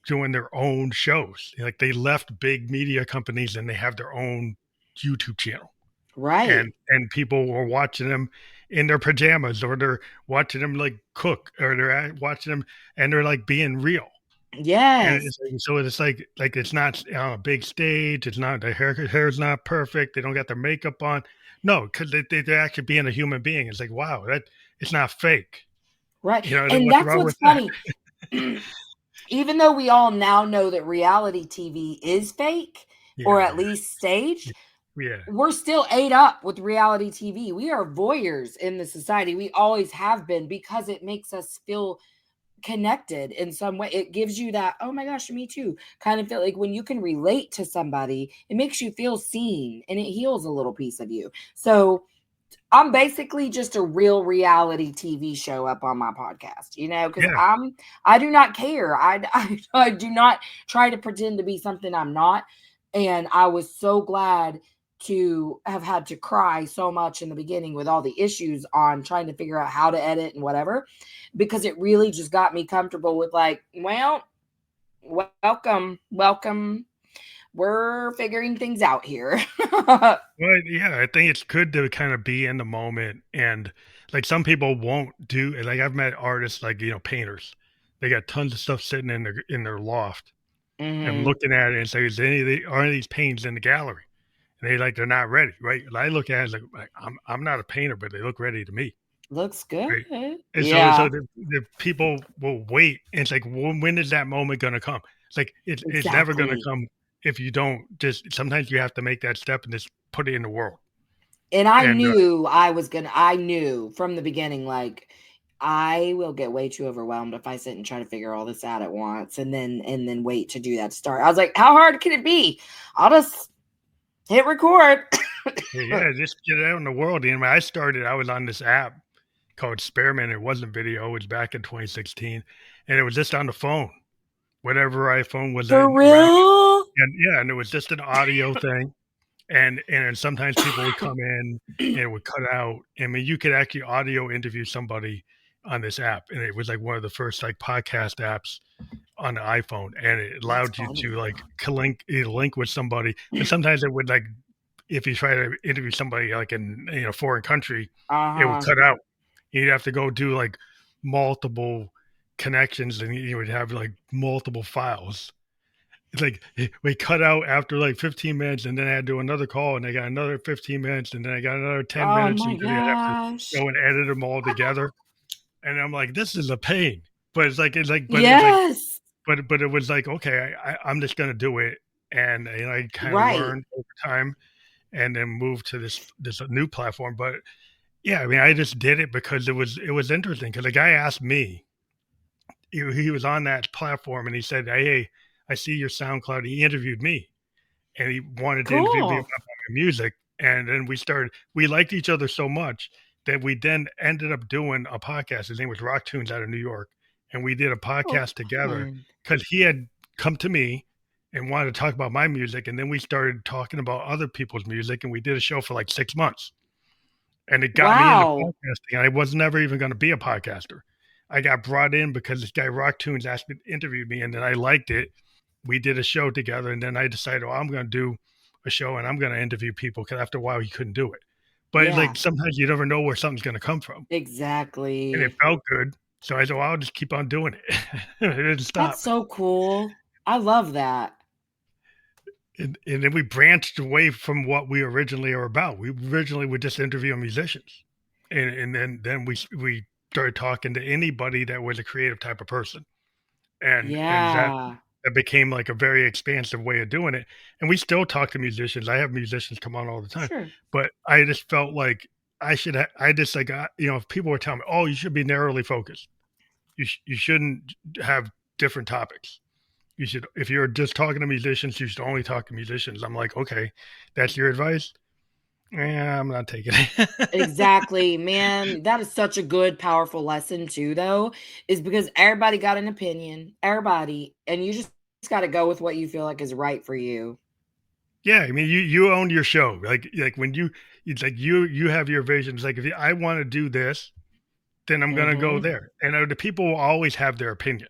S1: doing their own shows. Like they left big media companies and they have their own YouTube channel,
S2: Right.
S1: and people were watching them in their pajamas, or they're watching them like cook, or they're watching them and they're like being real. And
S2: Yes.
S1: it's it's not on a big stage. It's not their hair's not perfect. They don't got their makeup on. No, because they're actually being a human being. It's like, wow, that it's not fake.
S2: Right.
S1: Then
S2: And
S1: what's
S2: that's
S1: wrong
S2: what's
S1: with that?
S2: funny. Even though we all now know that reality TV is fake or
S1: Yeah,
S2: at least staged,
S1: yeah,
S2: we're still ate up with reality TV. We are voyeurs in the society. We always have been because it makes us feel connected in some way. It gives you that, oh my gosh, me too, kind of feel like when you can relate to somebody, it makes you feel seen and it heals a little piece of you. So I'm basically just a real reality TV show up on my podcast, because
S1: yeah.
S2: I do not care. I do not try to pretend to be something I'm not. And I was so glad to have had to cry so much in the beginning with all the issues on trying to figure out how to edit and whatever, because it really just got me comfortable with like, well, welcome. We're figuring things out here.
S1: Well, yeah, I think it's good to kind of be in the moment, and like some people won't do. Like I've met artists, like painters. They got tons of stuff sitting in their loft, and
S2: Hmm.
S1: looking at it and say, "Is are any of these paintings in the gallery?" And they're not ready, right? And I look at it like I'm not a painter, but they look ready to me,
S2: Looks good.
S1: right? And so
S2: Yeah.
S1: the people will wait, and it's like, when is that moment gonna come? It's like it's never gonna
S2: Exactly.
S1: come if you don't just. Sometimes you have to make that step and just put it in the world.
S2: And I
S1: And
S2: knew I knew from the beginning, like, I will get way too overwhelmed if I sit and try to figure all this out at once and then wait to do that start. I was like, how hard can it be? I'll just hit record.
S1: yeah, just get it out in the world. And when I was on this app called Spearmint. It wasn't video. It was back in 2016, and it was just on the phone. Whatever iPhone was
S2: For
S1: around,
S2: real?
S1: and yeah, and it was just an audio thing. And sometimes people would come in and it would cut out. I mean, you could actually audio interview somebody on this app, and it was like one of the first like podcast apps on the iPhone, and it
S2: That's
S1: allowed you to
S2: funny.
S1: like link with somebody. But sometimes it would like if you try to interview somebody like in a foreign country, it would
S2: Uh-huh.
S1: cut out. You'd have to go do like multiple connections, and you would have like multiple files. It's like we cut out after like 15 minutes, and then I had to do another call, and I got another 15 minutes, and then I got another 10
S2: Oh
S1: minutes,
S2: my
S1: and then I have to
S2: gosh.
S1: go and edit them all together. And I'm like, this is a pain. But
S2: Yes.
S1: but it was like, okay, I'm just gonna do it, and I kind of
S2: Right.
S1: learned over time, and then moved to this new platform. But yeah, I mean, I just did it because it was interesting. Because the guy asked me, he was on that platform, and he said, hey, I see your SoundCloud. He interviewed me, and he wanted to interview me
S2: Cool.
S1: about my music. And then we liked each other so much that we then ended up doing a podcast. His name was Rock Tunes out of New York. And we did a
S2: Oh,
S1: podcast together
S2: fun.
S1: because he had come to me and wanted to talk about my music. And then we started talking about other people's music. And we did a show for like 6 months. And it got me into
S2: Wow.
S1: podcasting. I was never even going to be a podcaster. I got brought in because this guy Rock Tunes asked me interviewed me, and then I liked it. We did a show together, and then I decided, oh, I'm going to do a show and I'm going to interview people because after a while he couldn't do it. But it's
S2: Yeah.
S1: like sometimes you never know where something's going to come from, and it
S2: Exactly.
S1: felt good. So I said, well, I'll just keep on doing it. It didn't
S2: That's
S1: stop.
S2: so cool. I love that.
S1: And then we branched away from what we originally are about. We originally would just interview musicians, and then we started talking to anybody that was a creative type of person, and
S2: Yeah.
S1: that became like a very expansive way of doing it. And we still talk to musicians. I have musicians come on all the time,
S2: Sure.
S1: but I just felt like I just like if people were telling me, oh, you should be narrowly focused. You shouldn't have different topics. You should, if you're just talking to musicians, you should only talk to musicians. I'm like, okay, that's your advice. Yeah, I'm not taking it.
S2: Exactly, man. That is such a good, powerful lesson too, though, is because everybody got an opinion, everybody, and you just got to go with what you feel like is right for you.
S1: Yeah, I mean, you own your show. Like when it's like you have your visions. Like if I want to do this, then I'm gonna go
S2: Hmm.
S1: there. And the people will always have their opinion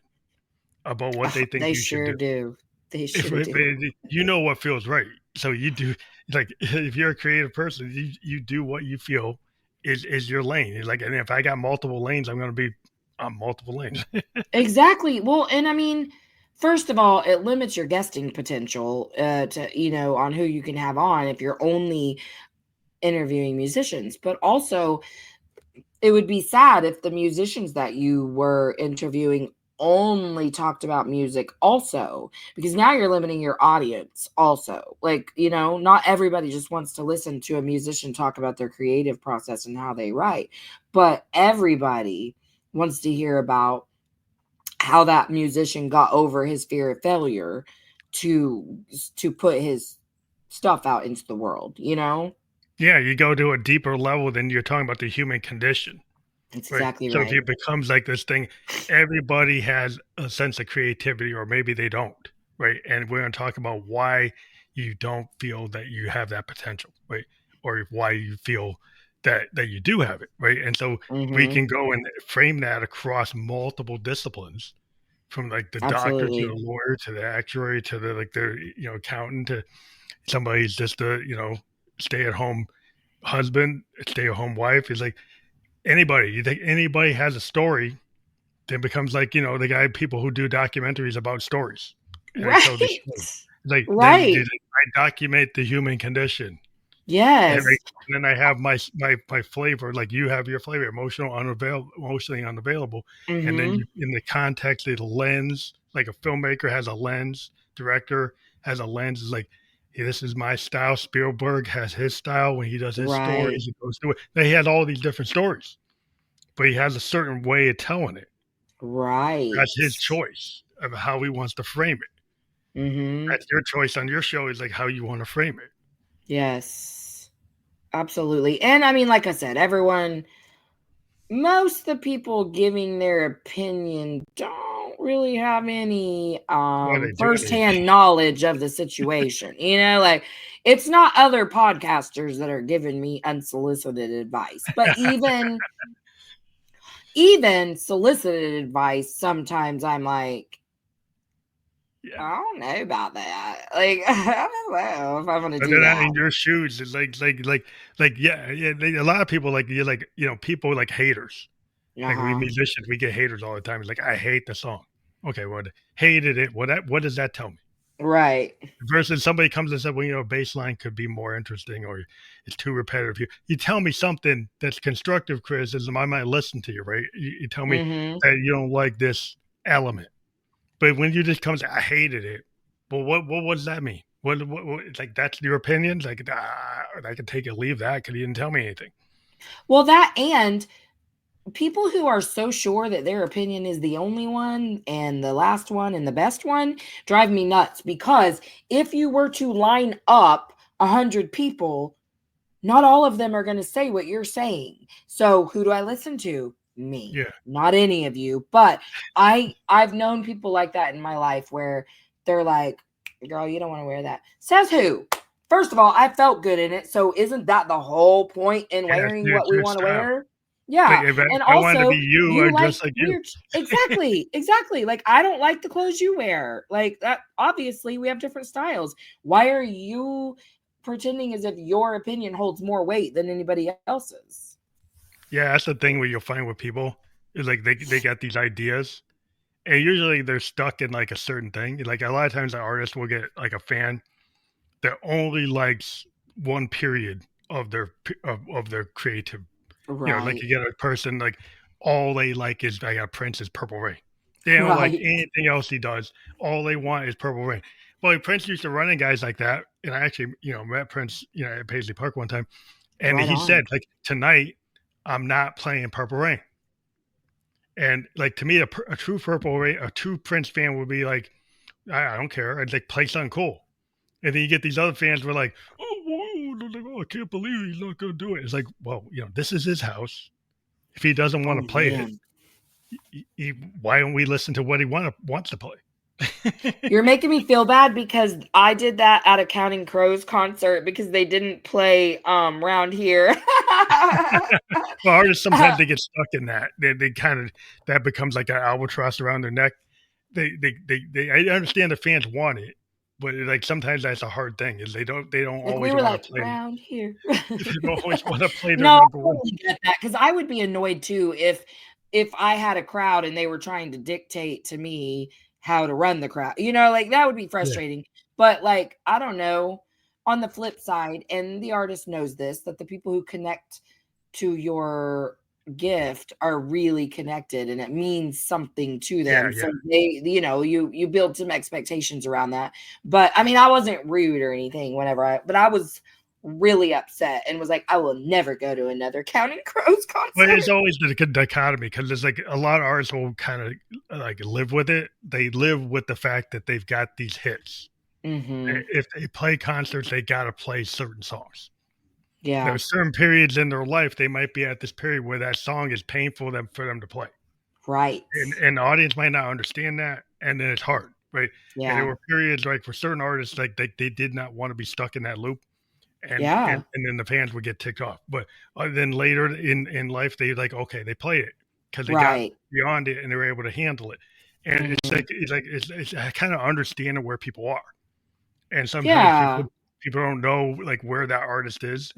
S1: about what they think
S2: They
S1: you should
S2: sure
S1: do.
S2: do. They
S1: If
S2: sure do.
S1: you know what feels right, so you do. Like if you're a creative person, you do what you feel is your lane. Like, and if I got multiple lanes, I'm gonna be on multiple lanes.
S2: Exactly. Well, and I mean, first of all, it limits your guesting potential to, on who you can have on if you're only interviewing musicians. But also, it would be sad if the musicians that you were interviewing only talked about music also, because now you're limiting your audience also. Like, not everybody just wants to listen to a musician talk about their creative process and how they write, but everybody wants to hear about how that musician got over his fear of failure to put his stuff out into the world.
S1: Yeah, you go to a deeper level than you're talking about the human condition.
S2: That's
S1: Right.
S2: exactly
S1: So if
S2: right.
S1: it becomes like this thing, everybody has a sense of creativity, or maybe they don't. Right. And we're going to talk about why you don't feel that you have that potential. Right. Or why you feel that you do have it. Right. And so we
S2: Hmm.
S1: can go and frame that across multiple disciplines, from like the doctor to the
S2: Absolutely.
S1: lawyer to the actuary to the like the accountant to somebody's just a stay at home husband, stay at home wife. Is like anybody. You think anybody has a story, then becomes like, the guy people who do documentaries about stories, and they tell these stories.
S2: Right.
S1: Like
S2: Right.
S1: I document the human condition, and,
S2: Yes.
S1: and then I have my flavor. Like you have your flavor, emotionally unavailable, and then
S2: Hmm.
S1: you in the context of the lens. Like a filmmaker has a lens, director has a lens. Is like, hey, this is my style. Spielberg has his style when he does his
S2: Right.
S1: stories. He goes through it. He has all these different stories, but he has a certain way of telling it.
S2: Right.
S1: That's his choice of how he wants to frame it.
S2: Hmm.
S1: That's your choice on your show is like how you want to frame it.
S2: Yes. Absolutely. And I mean, like I said, most of the people giving their opinion don't really have any
S1: Why they do anything.
S2: firsthand knowledge of the situation. Like, it's not other podcasters that are giving me unsolicited advice, but even solicited advice, sometimes I'm like,
S1: Yeah.
S2: I don't know about that. Like, I don't know if I'm gonna
S1: But
S2: do
S1: they're not
S2: that.
S1: in your shoes. It's yeah, yeah. A lot of people like you like people like haters. Like we
S2: Uh-huh.
S1: musicians, we get haters all the time. It's like I hate the song. Okay, well, hated it. What does that tell me?
S2: Right.
S1: Versus somebody comes and said, well, a bass line could be more interesting or it's too repetitive. You tell me something that's constructive criticism, I might listen to you, right? You tell me
S2: Mm-hmm.
S1: that you don't like this element. But when you just come and say, I hated it, well, what does that mean? What it's like that's your opinion? Like, I can take it, leave that because you didn't tell me anything.
S2: Well, that and people who are so sure that their opinion is the only one and the last one and the best one drive me nuts because if you were to line up 100 people, not all of them are going to say what you're saying. So who do I listen to? Me,
S1: Yeah.
S2: not any of you. But I've known people like that in my life where they're like, girl, you don't want to wear that. Says who? First of all, I felt good in it. So isn't that the whole point in
S1: Yeah,
S2: wearing
S1: it's
S2: what we
S1: your
S2: want to
S1: style.
S2: wear?
S1: Like
S2: Yeah.
S1: if
S2: And
S1: I wanted to be
S2: also,
S1: you,
S2: you
S1: I'd
S2: like
S1: dress like you.
S2: weird. Exactly. Exactly. Like, I don't like the clothes you wear. Like, that obviously we have different styles. Why are you pretending as if your opinion holds more weight than anybody else's?
S1: Yeah, that's the thing where you'll find with people is like they got these ideas and usually they're stuck in like a certain thing. Like a lot of times, an artist will get like a fan that only likes one period of their creative. Like
S2: Right.
S1: you get a person like all they like is I got Prince's Purple Rain. They don't like
S2: Right.
S1: anything else he does. All they want is Purple Rain. Well, Prince used to run in guys like that, and I actually met Prince at Paisley Park one time, and
S2: Right
S1: he said
S2: on.
S1: like tonight I'm not playing Purple Rain. And like to me, a true Purple Rain, a true Prince fan would be like, I don't care. I'd like play something cool. And then you get these other fans who are like, oh, whoa, I can't believe he's not going to do it. It's like, well, this is his house. If he doesn't want
S2: Oh
S1: to play it,
S2: man.
S1: why don't we listen to what he wants to play?
S2: You're making me feel bad because I did that at a Counting Crows concert because they didn't play round here.
S1: Well, artists sometimes they get stuck in that. They kind of that becomes like an albatross around their neck. I understand the fans want it, but like sometimes that's a hard thing. Is they don't
S2: Like, we
S1: always
S2: were
S1: want
S2: like
S1: to play.
S2: round here.
S1: They don't always want to play their
S2: No, I
S1: number one.
S2: totally get that because I would be annoyed too if I had a crowd and they were trying to dictate to me how to run the crowd. Like, that would be
S1: Yeah,
S2: frustrating. But like, I don't know. On the flip side, and the artist knows this, that the people who connect to your gift are really connected and it means something to
S1: yeah,
S2: them.
S1: yeah.
S2: So you build some expectations around that. But I mean, I wasn't rude or anything but I was really upset and was like, I will never go to another Counting Crows
S1: But
S2: concert.
S1: it's always the dichotomy because there's like a lot of artists will kind of like live with it. They live with the fact that they've got these hits.
S2: Mm-hmm.
S1: If they play concerts, they got to play certain songs.
S2: Yeah.
S1: There's certain periods in their life they might be at this period where that song is painful for them to play,
S2: Right.
S1: and the audience might not understand that, and then it's hard, right? And there
S2: Yeah.
S1: were periods like for certain artists like they did not want to be stuck in that loop, and
S2: Yeah.
S1: then the fans would get ticked off. But then later in life, they like okay, they played it because they got
S2: Right.
S1: beyond it and they were able to handle it. And
S2: Mhm.
S1: it's kind of understanding where people are, and sometimes
S2: Yeah.
S1: people don't know like where that artist is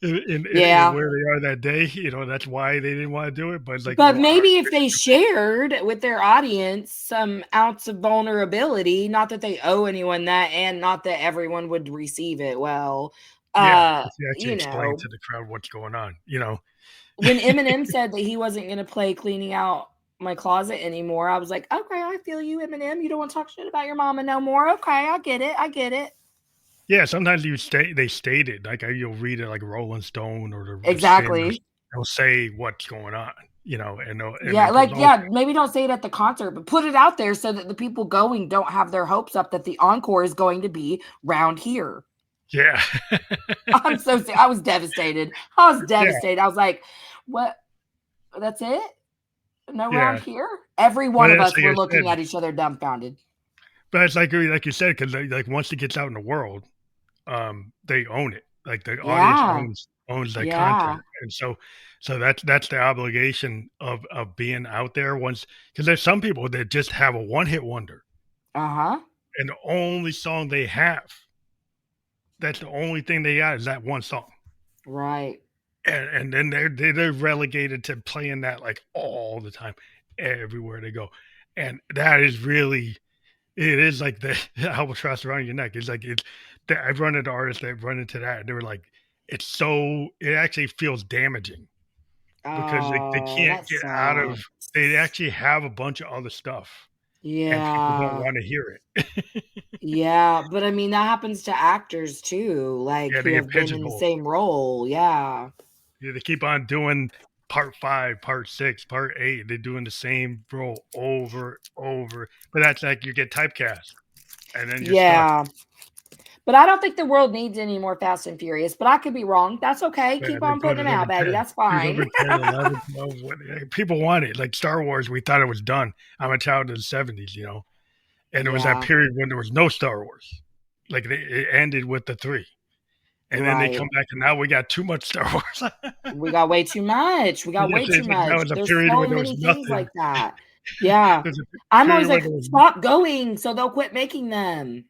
S1: in
S2: Yeah.
S1: where they are that day. That's why they didn't want to do it. But it's like,
S2: But
S1: well, our
S2: maybe if they shared with their audience some ounce of vulnerability, not that they owe anyone that, and not that everyone would receive it well.
S1: yeah,
S2: Uh,
S1: if you actually
S2: you
S1: explain
S2: know,
S1: to the crowd what's going on,
S2: when Eminem said that he wasn't going to play cleaning out my closet anymore, I was like, okay, I feel you, Eminem. You don't want to talk shit about your mama no more. Okay, I get it. I get it.
S1: yeah. Sometimes they stated like you'll read it like Rolling Stone or the Spin.
S2: Exactly.
S1: They'll say what's going on, and
S2: Yeah,
S1: it goes
S2: like,
S1: on.
S2: yeah, maybe don't say it at the concert, but put it out there so that the people going don't have their hopes up that the encore is going to be round here.
S1: Yeah,
S2: I was devastated. I was
S1: yeah,
S2: devastated. I was like, what? That's it? No round
S1: yeah.
S2: here? Every
S1: But
S2: one of
S1: it's
S2: us
S1: like
S2: were
S1: I
S2: looking
S1: said,
S2: at each other dumbfounded.
S1: but it's like you said, because like once it gets out in the world, they own it. Like the audience
S2: Yeah.
S1: owns that
S2: Yeah.
S1: content, and so that's the obligation of being out there once because there's some people that just have a one hit wonder.
S2: Uh-huh.
S1: and the only song they have, that's the only thing they got is that one song.
S2: Right.
S1: And then they're relegated to playing that like all the time, everywhere they go. And that is really it is like the albatross around your neck. It's like I've run into artists that run into that and they were like, it actually feels damaging because they
S2: Oh,
S1: can't
S2: that
S1: get out of they
S2: sucks.
S1: actually have a bunch of other stuff and people don't
S2: Yeah.
S1: want to hear it.
S2: Yeah, but I mean, that happens to actors too, like,
S1: Yeah,
S2: who
S1: they get
S2: have been in the
S1: pigeonholed.
S2: same role. Yeah.
S1: Yeah, they keep on doing part 5, part 6, part 8. They're doing the same role over. But that's like you get typecast and then you're stuck.
S2: Yeah. But I don't think the world needs any more Fast and Furious, but I could be wrong. That's okay.
S1: Yeah,
S2: Keep
S1: like
S2: on putting
S1: go to
S2: them out,
S1: number
S2: baby.
S1: 10.
S2: That's
S1: He's
S2: fine.
S1: number 10, 11, 12. People want it. Like Star Wars, we thought it was done. I'm a child of the 70s, and there was that
S2: Yeah,
S1: period when there was no Star Wars. Like it ended with the 3. And then they come
S2: right.
S1: back and now we got too much Star Wars.
S2: We got way too much. We got way too
S1: It's like now
S2: much.
S1: it's a
S2: There's
S1: period
S2: so
S1: where there was
S2: many things
S1: nothing.
S2: like that. Yeah.
S1: There's a
S2: I'm always
S1: period where
S2: like,
S1: there was
S2: stop going so they'll quit making them.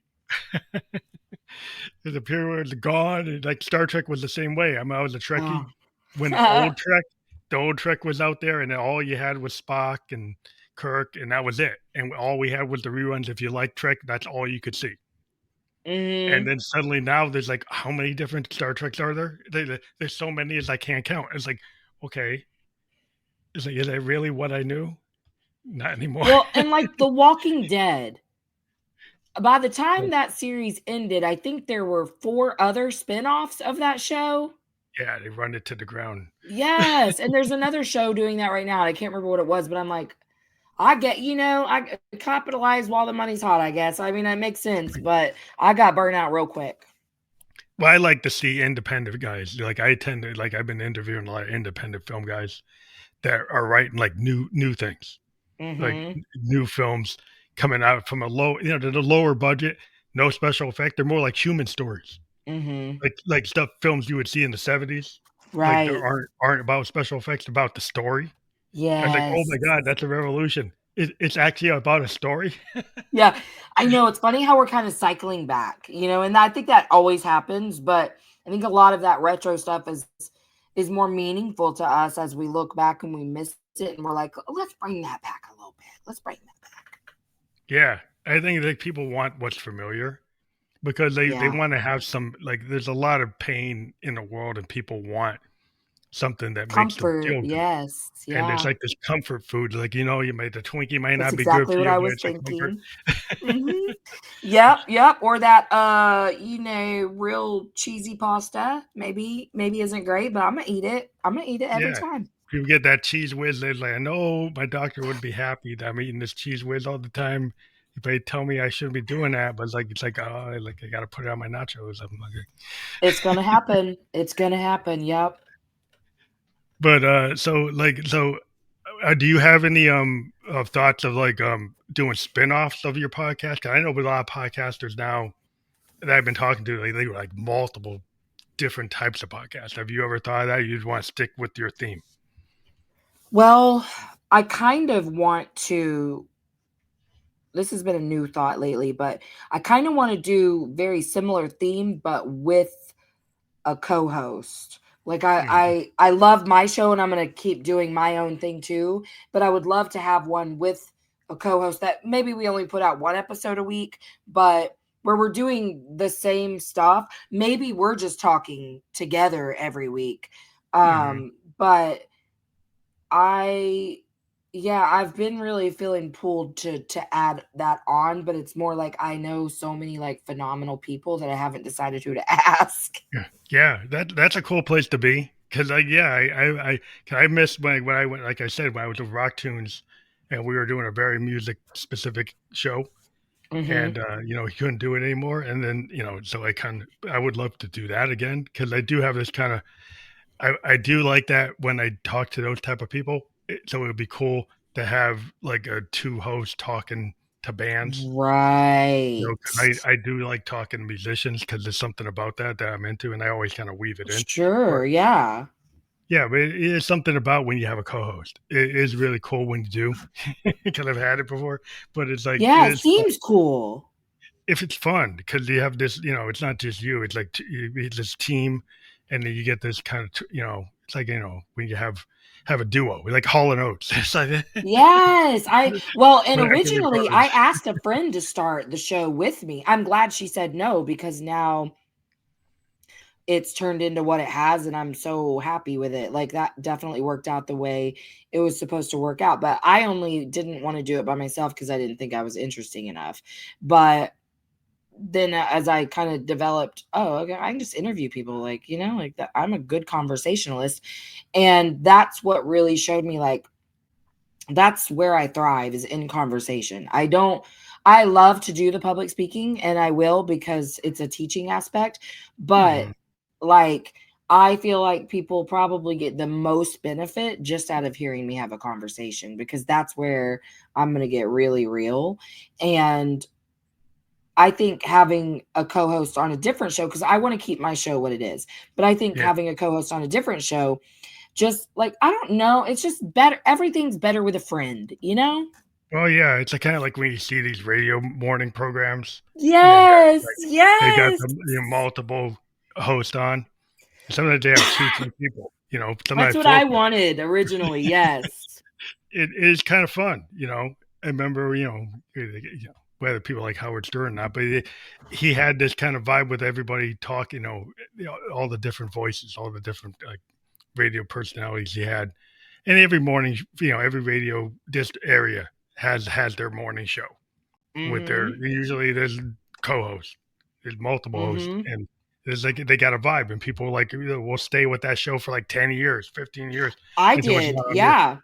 S1: There's a period where it's gone. And like Star Trek was the same way. I mean, I was a Trekkie
S2: Oh.
S1: when the old Trek was out there, and then all you had was Spock and Kirk, and that was it. And all we had was the reruns. If you like Trek, that's all you could see. And
S2: Hmm.
S1: then suddenly now there's like how many different Star Treks are there? There's so many as I can't count. It's like, okay, is that really what I knew? Not anymore.
S2: Well, and like The Walking Dead, by the time that series ended, I think there were 4 other spin-offs of that show.
S1: Yeah, they run it to the ground.
S2: Yes, and there's another show doing that right now. I can't remember what it was, but I'm like, I get, I capitalize while the money's hot, I guess. I mean, that makes sense, but I got burnt out real quick.
S1: Well, I like to see independent guys. Like I tend to like I've been interviewing a lot of independent film guys that are writing like new things, like
S2: Mhm.
S1: new films coming out from a low, the lower budget, no special effect. They're more like human stories,
S2: Mhm.
S1: like stuff films you would see in the 70s. Like there
S2: Right.
S1: aren't about special effects, about the story. I was like, oh
S2: Yes.
S1: my god, that's a revolution. It's actually about a story.
S2: Yeah. I know it's funny how we're kind of cycling back, and I think that always happens, but I think a lot of that retro stuff is more meaningful to us as we look back and we miss it and we're like, oh, let's bring that back a little bit. Let's bring that back.
S1: Yeah, I think that people want what's familiar because they
S2: Yeah.
S1: want to have some like there's a lot of pain in the world and people want something that makes them
S2: Comfort.
S1: feel good.
S2: Yes.
S1: And there's
S2: Yeah.
S1: like this comfort food, like the Twinkie might
S2: That's
S1: not be good
S2: exactly
S1: for
S2: what
S1: you,
S2: I
S1: but
S2: was
S1: it's a comfort.
S2: thinking. Mhm. Yep, yep, or that, real cheesy pasta, maybe isn't great, but Imma eat it. Imma eat it every
S1: Yeah.
S2: time.
S1: You get that cheese whiz, they're like, I know my doctor wouldn't be happy that I'm eating this cheese whiz all the time. If they tell me I shouldn't be doing that, but it's like, oh, like I gotta put it on my nachos. I'm like,
S2: It's gonna happen. It's gonna happen, yep.
S1: but do you have any of thoughts of like doing spin-offs of your podcast? 'Cause I know with a lot of podcasters now that I've been talking to, they do like multiple different types of podcasts. Have you ever thought of that? You just want to stick with your theme?
S2: Well, I kind of want to this has been a new thought lately, but I kinda wanna do very similar theme, but with a co-host. Like I
S1: Mhm.
S2: I I love my show and I'm going to keep doing my own thing too, but I would love to have one with a co-host that maybe we only put out one episode a week, but where we're doing the same stuff. Maybe we're just talking together every week.
S1: Mhm.
S2: But I yeah, I've been really feeling pulled to add that on, but it's more like I know so many like phenomenal people that I haven't decided who to ask.
S1: Yeah, yeah, that's a cool place to be because I miss when I went like I said when I was with Rock Tunes and we were doing a very music specific show and
S2: Mhm.
S1: he couldn't do it anymore and then so I would love to do that again because I do have this kind of I do like that when I talk to those type of people so it would be cool to have like a two host talking to bands.
S2: Right.
S1: 'Cause I do like talking to musicians because there's something about that I'm into, and I always kinda weave it in. But
S2: Sure, yeah.
S1: Yeah, but it is something about when you have a co-host. It is really cool when you do, because I've had it before. But it's like it
S2: Yeah, it
S1: is fun
S2: seems cool.
S1: if it's fun because you have this. It's not just you. It's like it's this team, and then you get this kind of it's like when you have a duo, like Hall and Oates. It's like
S2: Yes, and
S1: when Ackerman
S2: originally I
S1: Brothers.
S2: asked a friend to start the show with me. I'm glad she said no because now it's turned into what it has and I'm so happy with it. Like that definitely worked out the way it was supposed to work out, but I only didn't want to do it by myself because I didn't think I was interesting enough. But then as I kind of developed, oh, okay, I can just interview people like, like that. I'm a good conversationalist. And that's what really showed me like that's where I thrive is in conversation. I love to do the public speaking and I will because it's a teaching aspect, but
S1: Mhm.
S2: like I feel like people probably get the most benefit just out of hearing me have a conversation because that's where I'm going to get really real. And I think having a co-host on a different show, because I want to keep my show what it is, but I think
S1: Yeah.
S2: having a co-host on a different show, just like, I don't know, it's just better. Everything's better with a friend, you know?
S1: Well, yeah, it's kind of like when you see these radio morning programs, and they've got
S2: Yes, yes.
S1: the multiple hosts on. Sometimes they have 2, 3 people.
S2: That's
S1: Sometimes
S2: what
S1: 4
S2: I
S1: people.
S2: wanted originally. Yes.
S1: It is kind of fun. I remember whether people like Howard Stern or not, but he had this kind of vibe with everybody talking. All the different voices, all the different radio personalities he had, and every morning, every radio this area has their morning show with their
S2: Mhm.
S1: usually there's co-hosts, there's multiple hosts,
S2: Mhm.
S1: and there's like they got a vibe, and people like will stay with that show for like 10 years, 15 years
S2: I
S1: until it's not
S2: did.
S1: on the
S2: Yeah.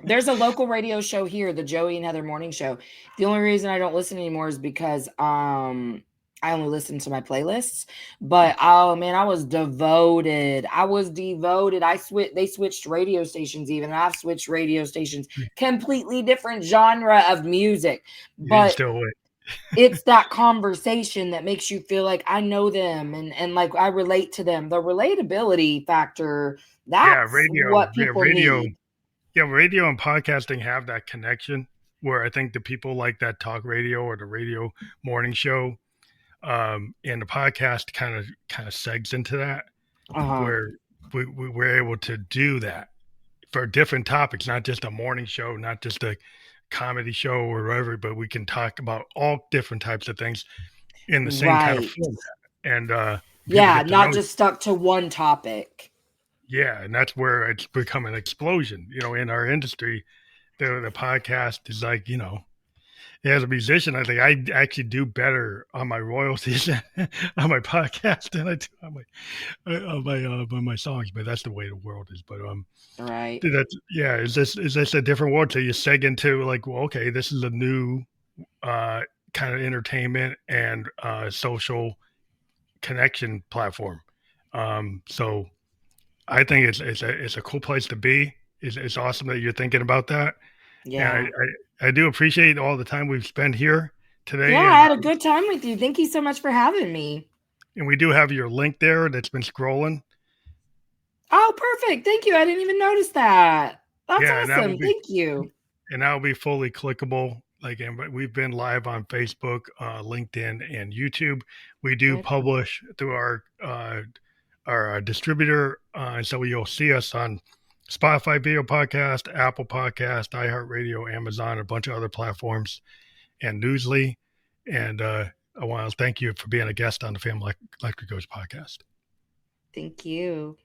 S2: There's a local radio show here, the Joey and Heather Morning Show. The only reason I don't listen anymore is because I only listen to my playlists. But oh man, I was devoted. I was devoted. They switched radio stations even. And I've switched radio stations, completely different genre of music.
S1: You
S2: But
S1: still wait.
S2: it's that conversation that makes you feel like I know them and like I relate to them. The relatability factor,
S1: Yeah,
S2: that's what people need.
S1: radio and podcasting have that connection where I think the people like that talk radio or the radio morning show, and the podcast kind of segs into that
S2: Uh-huh.
S1: where we were able to do that for different topics, not just a morning show, not just a comedy show or whatever, but we can talk about all different types of things in the same kind of
S2: Right.
S1: format, and people
S2: Yeah,
S1: get to know.
S2: not just stuck to one topic.
S1: Yeah, and that's where it's become an explosion. In our industry, the podcast is like as a musician, I think I actually do better on my royalties on my podcast than I do on my songs. But that's the way the world is. But
S2: Right.
S1: that's yeah. Is this a different world? So you seg into like, well, okay, this is a new uh, kind of entertainment and social connection platform. So I think it's a cool place to be. It's awesome that you're thinking about that, and
S2: Yeah.
S1: I do appreciate all the time we've spent here
S2: Yeah,
S1: today,
S2: I had a good time with you. Thank you so much for having me.
S1: and we do have your link there that's been scrolling.
S2: Oh, perfect. Thank you. I didn't even notice that. That's
S1: Yeah,
S2: awesome. Thank you.
S1: and that will be fully clickable. Like, and we've been live on Facebook, LinkedIn, and YouTube. We do
S2: Good.
S1: publish through our distributor, and so you'll see us on Spotify video podcast, Apple Podcast, iHeartRadio, Amazon, a bunch of other platforms, and Newsly. And I want to thank you for being a guest on the Family Electric Coach podcast.
S2: Thank you.